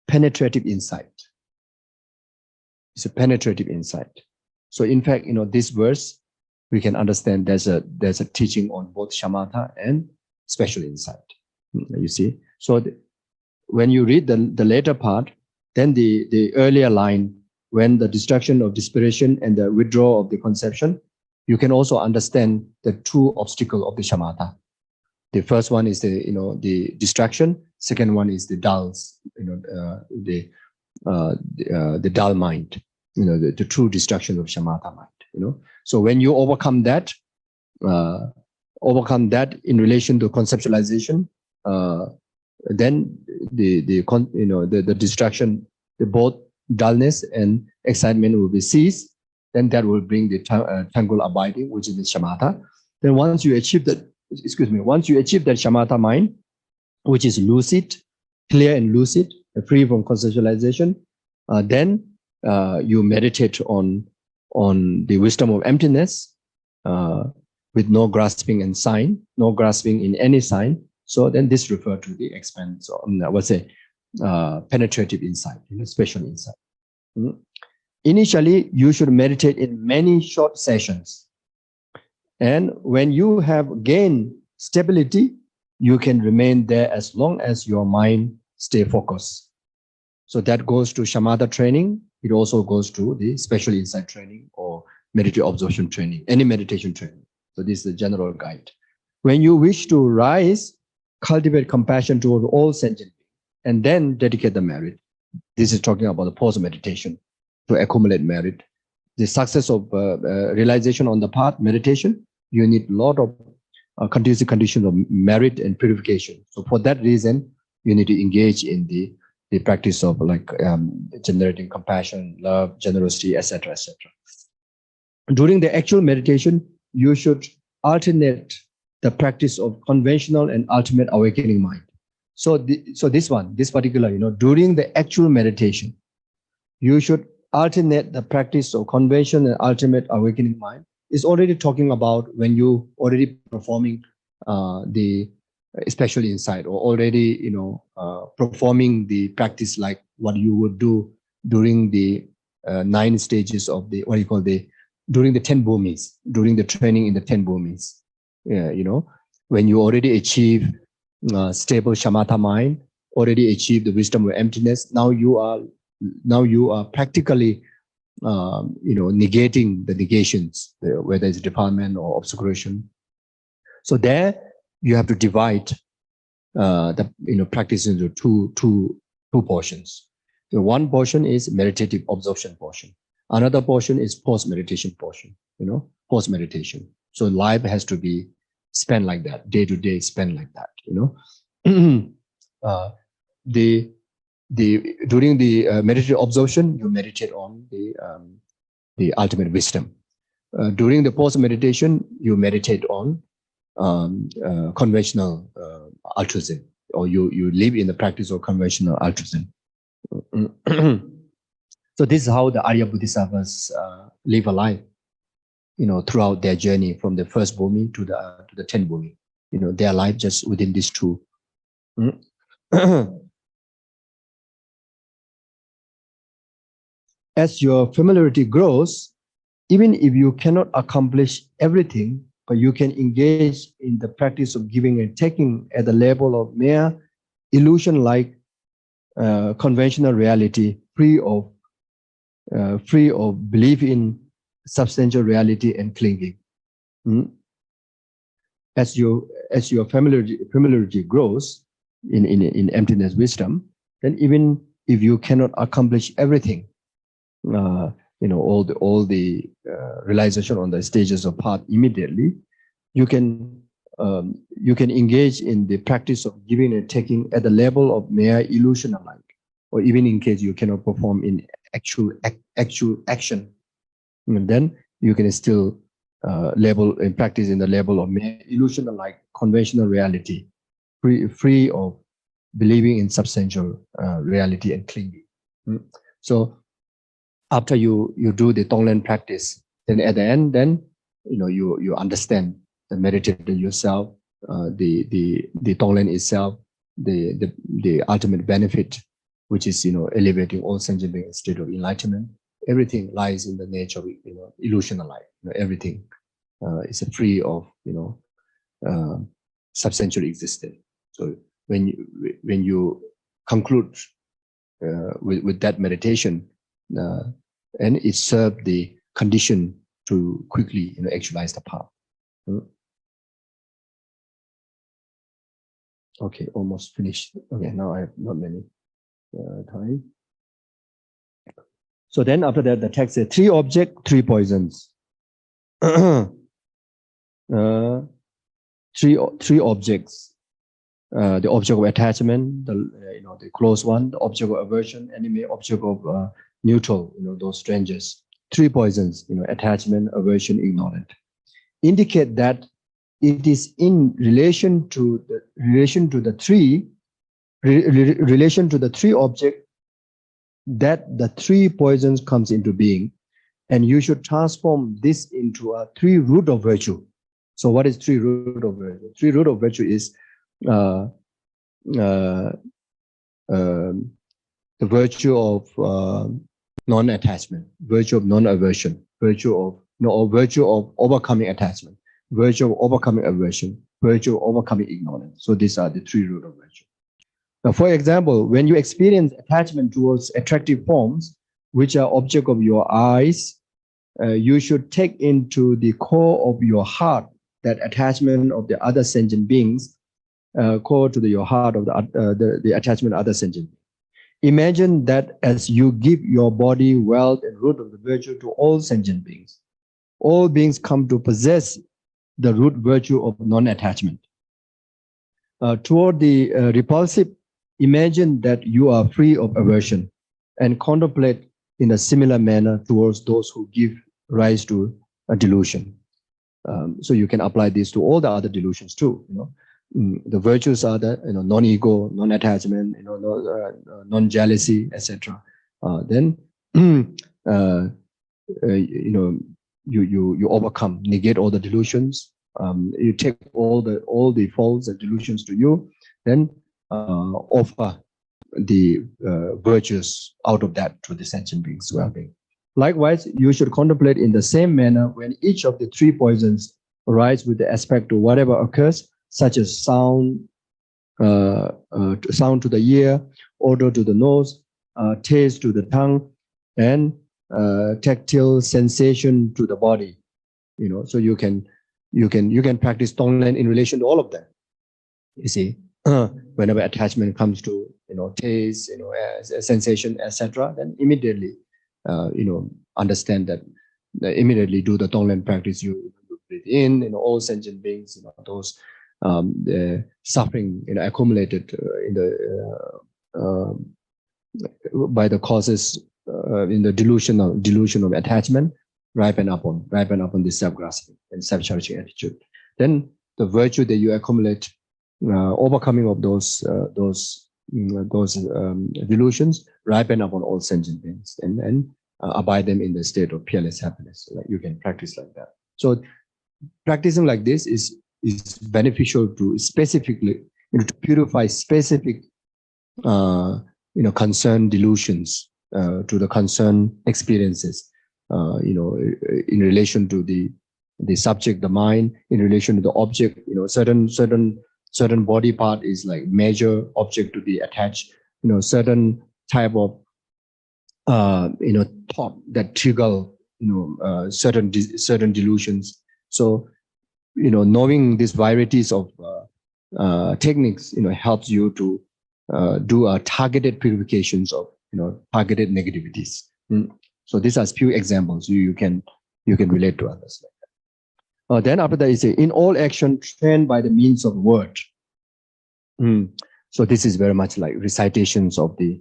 penetrative insight. It's a penetrative insight. So in fact, this verse, we can understand there's a teaching on both shamatha and special insight. You see, so when you read the later part, then the earlier line, when the destruction of aspiration and the withdrawal of the conception, you can also understand the true obstacle of the shamatha. The first one is the distraction. Second one is the dulls, the dull mind, the true destruction of shamatha mind. So when you overcome that in relation to conceptualization, then the distraction, the both dullness and excitement will be ceased. Then that will bring the tranquil abiding, which is the shamatha. Then once you achieve that shamatha mind, which is lucid, clear and lucid, free from conceptualization, then you meditate on the wisdom of emptiness, with no grasping and sign, no grasping in any sign. So then this refers to the expanse, penetrative insight, special insight. Initially, you should meditate in many short sessions. And when you have gained stability, you can remain there as long as your mind stay focused. So that goes to shamatha training. It also goes to the special insight training or meditative observation training, any meditation training. So this is the general guide. When you wish to rise, cultivate compassion toward all sentient beings, and then dedicate the merit. This is talking about the pause of meditation to accumulate merit. The success of realization on the path, meditation, you need a lot of conducive conditions of merit and purification. So for that reason, you need to engage in the practice of generating compassion, love, generosity, etc., etc. During the actual meditation, you should alternate the practice of conventional and ultimate awakening mind. So this particular, during the actual meditation, you should alternate the practice of conventional and ultimate awakening mind. Is already talking about when you already performing the special insight, or already performing the practice like what you would do during the 9 stages of the during the 10 bhumis, during the training in the 10 bhumis. When you already achieve stable shamatha mind, already achieve the wisdom of emptiness, now you are practically negating the negations, whether it's defilement or obscuration. So there you have to divide the practice into two portions. So one portion is meditative absorption portion. Another portion is post-meditation portion, post meditation. So life has to be spent like that, day to day spent like that, during the meditative absorption, you meditate on the ultimate wisdom. During the post meditation, you meditate on conventional altruism, or you live in the practice of conventional altruism. So this is how the Arya Bodhisattvas live a life, throughout their journey from the first bhumi to the 10th bhumi. Their life just within these two. As your familiarity grows, even if you cannot accomplish everything, but you can engage in the practice of giving and taking at the level of mere illusion-like conventional reality, free of belief in substantial reality and clinging. As your familiarity grows in emptiness wisdom, then even if you cannot accomplish everything, all the realization on the stages of path immediately, you can engage in the practice of giving and taking at the level of mere illusion alike, or even in case you cannot perform in actual action, and then you can still level and practice in the level of mere illusion alike conventional reality, free of believing in substantial reality and clinging. So after you do the tonglen practice, then at the end, then you understand the meditator yourself, the tonglen itself, the ultimate benefit, which is elevating all sentient beings in state of enlightenment. Everything lies in the nature of illusion alike. Everything is free of substantial existence. So when you conclude with that meditation, and it served the condition to quickly actualize the path. Okay, almost finished. Okay, now I have not many time. So then after that, the text says 3 objects, 3 poisons. 3 objects. The object of attachment, the close one, the object of aversion, enemy, object of neutral, those strangers. 3 poisons, attachment, aversion, ignorance. Indicate that it is in relation to the three objects that the 3 poisons comes into being, and you should transform this into a 3 root of virtue. So what is 3 root of virtue? 3 root of virtue is the virtue of non-attachment, virtue of non-aversion, virtue of overcoming attachment, virtue of overcoming aversion, virtue of overcoming ignorance. So these are the 3 root of virtue. Now, for example, when you experience attachment towards attractive forms, which are object of your eyes, you should take into the core of your heart that attachment of the other sentient beings, core to your heart of the attachment of other sentient beings. Imagine that as you give your body, wealth, and root of the virtue to all sentient beings, all beings come to possess the root virtue of non-attachment. Toward the repulsive, imagine that you are free of aversion, and contemplate in a similar manner towards those who give rise to a delusion. So you can apply this to all the other delusions too. The virtues are the non-ego, non-attachment, non-jealousy, etc. Then you overcome, negate all the delusions. You take all the faults and delusions to you, then offer the virtues out of that to the sentient beings' well-being. Likewise, you should contemplate in the same manner when each of the 3 poisons arise with the aspect of whatever occurs, such as sound, sound to the ear, odor to the nose, taste to the tongue, and tactile sensation to the body. So you can practice tonglen in relation to all of them. You see, whenever attachment comes to taste, as a sensation, etc., then immediately understand that. Immediately do the tonglen practice. You breathe in, all sentient beings, those the suffering accumulated in the by the causes in the delusion of attachment, ripen upon this self-grasping and self-cherishing attitude. Then the virtue that you accumulate, overcoming of those delusions, ripen upon all sentient beings, and abide them in the state of peerless happiness. Like you can practice like that. So practicing like this is beneficial to specifically to purify specific concerned delusions, to the concerned experiences, in relation to the subject, the mind, in relation to the object. Certain body part is like major object to be attached. Certain type of thought that trigger certain delusions. So knowing these varieties of techniques helps you to do targeted purifications of targeted negativities. So these are few examples you can relate to others. Then after that, you say in all action trained by the means of word. So this is very much like recitations of the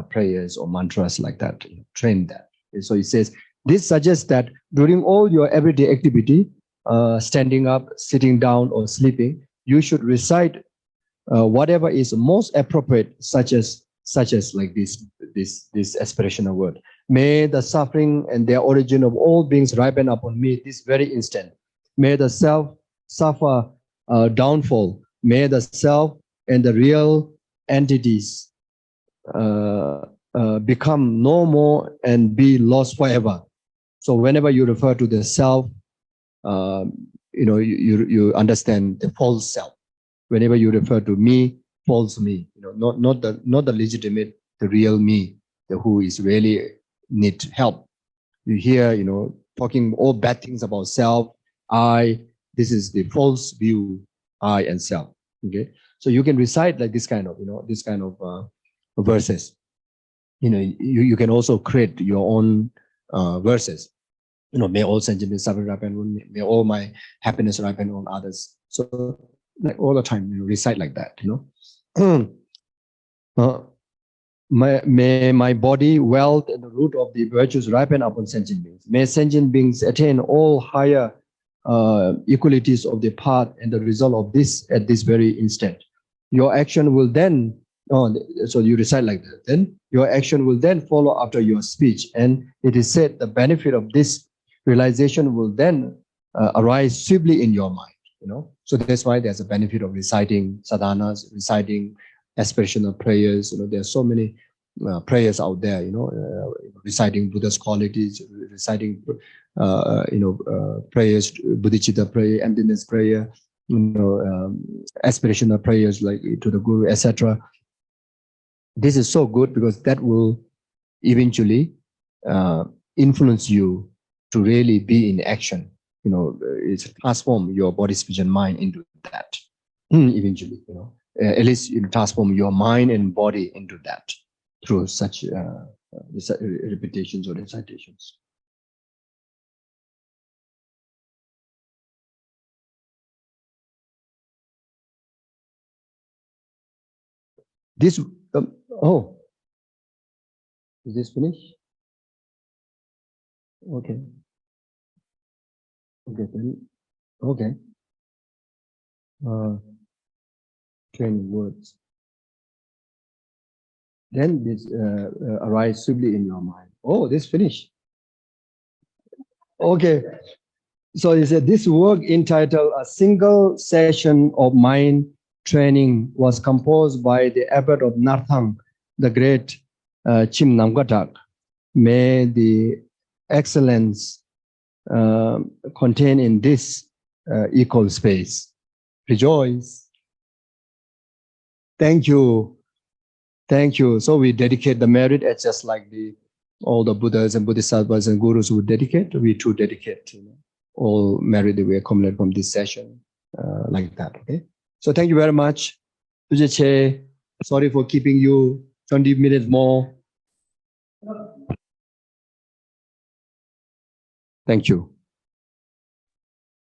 prayers or mantras like that. Train that. And so it says this suggests that during all your everyday activity, standing up, sitting down, or sleeping, you should recite whatever is most appropriate, such as like this aspirational word. May the suffering and their origin of all beings ripen upon me this very instant. May the self suffer downfall. May the self and the real entities become no more and be lost forever. So whenever you refer to the self, you understand the false self. Whenever you refer to me, false me, not the legitimate, the real me, the who is really need help. You hear, talking all bad things about self, I. This is the false view, I and self. Okay, so you can recite like this kind of, verses. You can also create your own verses. May all sentient beings suffer ripen on me. May all my happiness ripen on others. So like all the time, recite like that. May my body, wealth, and the root of the virtues ripen upon sentient beings. May sentient beings attain all higher equalities of the path and the result of this at this very instant. Your action will then, so you recite like that. Then your action will then follow after your speech. And it is said the benefit of this realization will then arise swiftly in your mind. So that's why there's a benefit of reciting sadhanas, reciting aspirational prayers. There are so many prayers out there. Reciting Buddha's qualities, reciting prayers, bodhicitta prayer, emptiness prayer, aspirational prayers like to the Guru, etc. This is so good because that will eventually influence you to really be in action. It's transform your body, speech, and mind into that. Eventually, at least transform your mind and body into that through such repetitions or recitations. This oh, is this finished? Okay. Okay. Okay. Training words. Then this arise swiftly in your mind. Oh, this finished. Okay. So he said this work entitled A Single Session of Mind Training was composed by the abbot of Narthang, the great Chim Namgatak. May the excellence contained in this equal space. Rejoice. Thank you. Thank you. So we dedicate the merit as just like all the Buddhas and Bodhisattvas and Gurus would dedicate. We too dedicate all merit that we accumulate from this session like that. Okay. So thank you very much. Che, sorry for keeping you 20 minutes more. Thank you.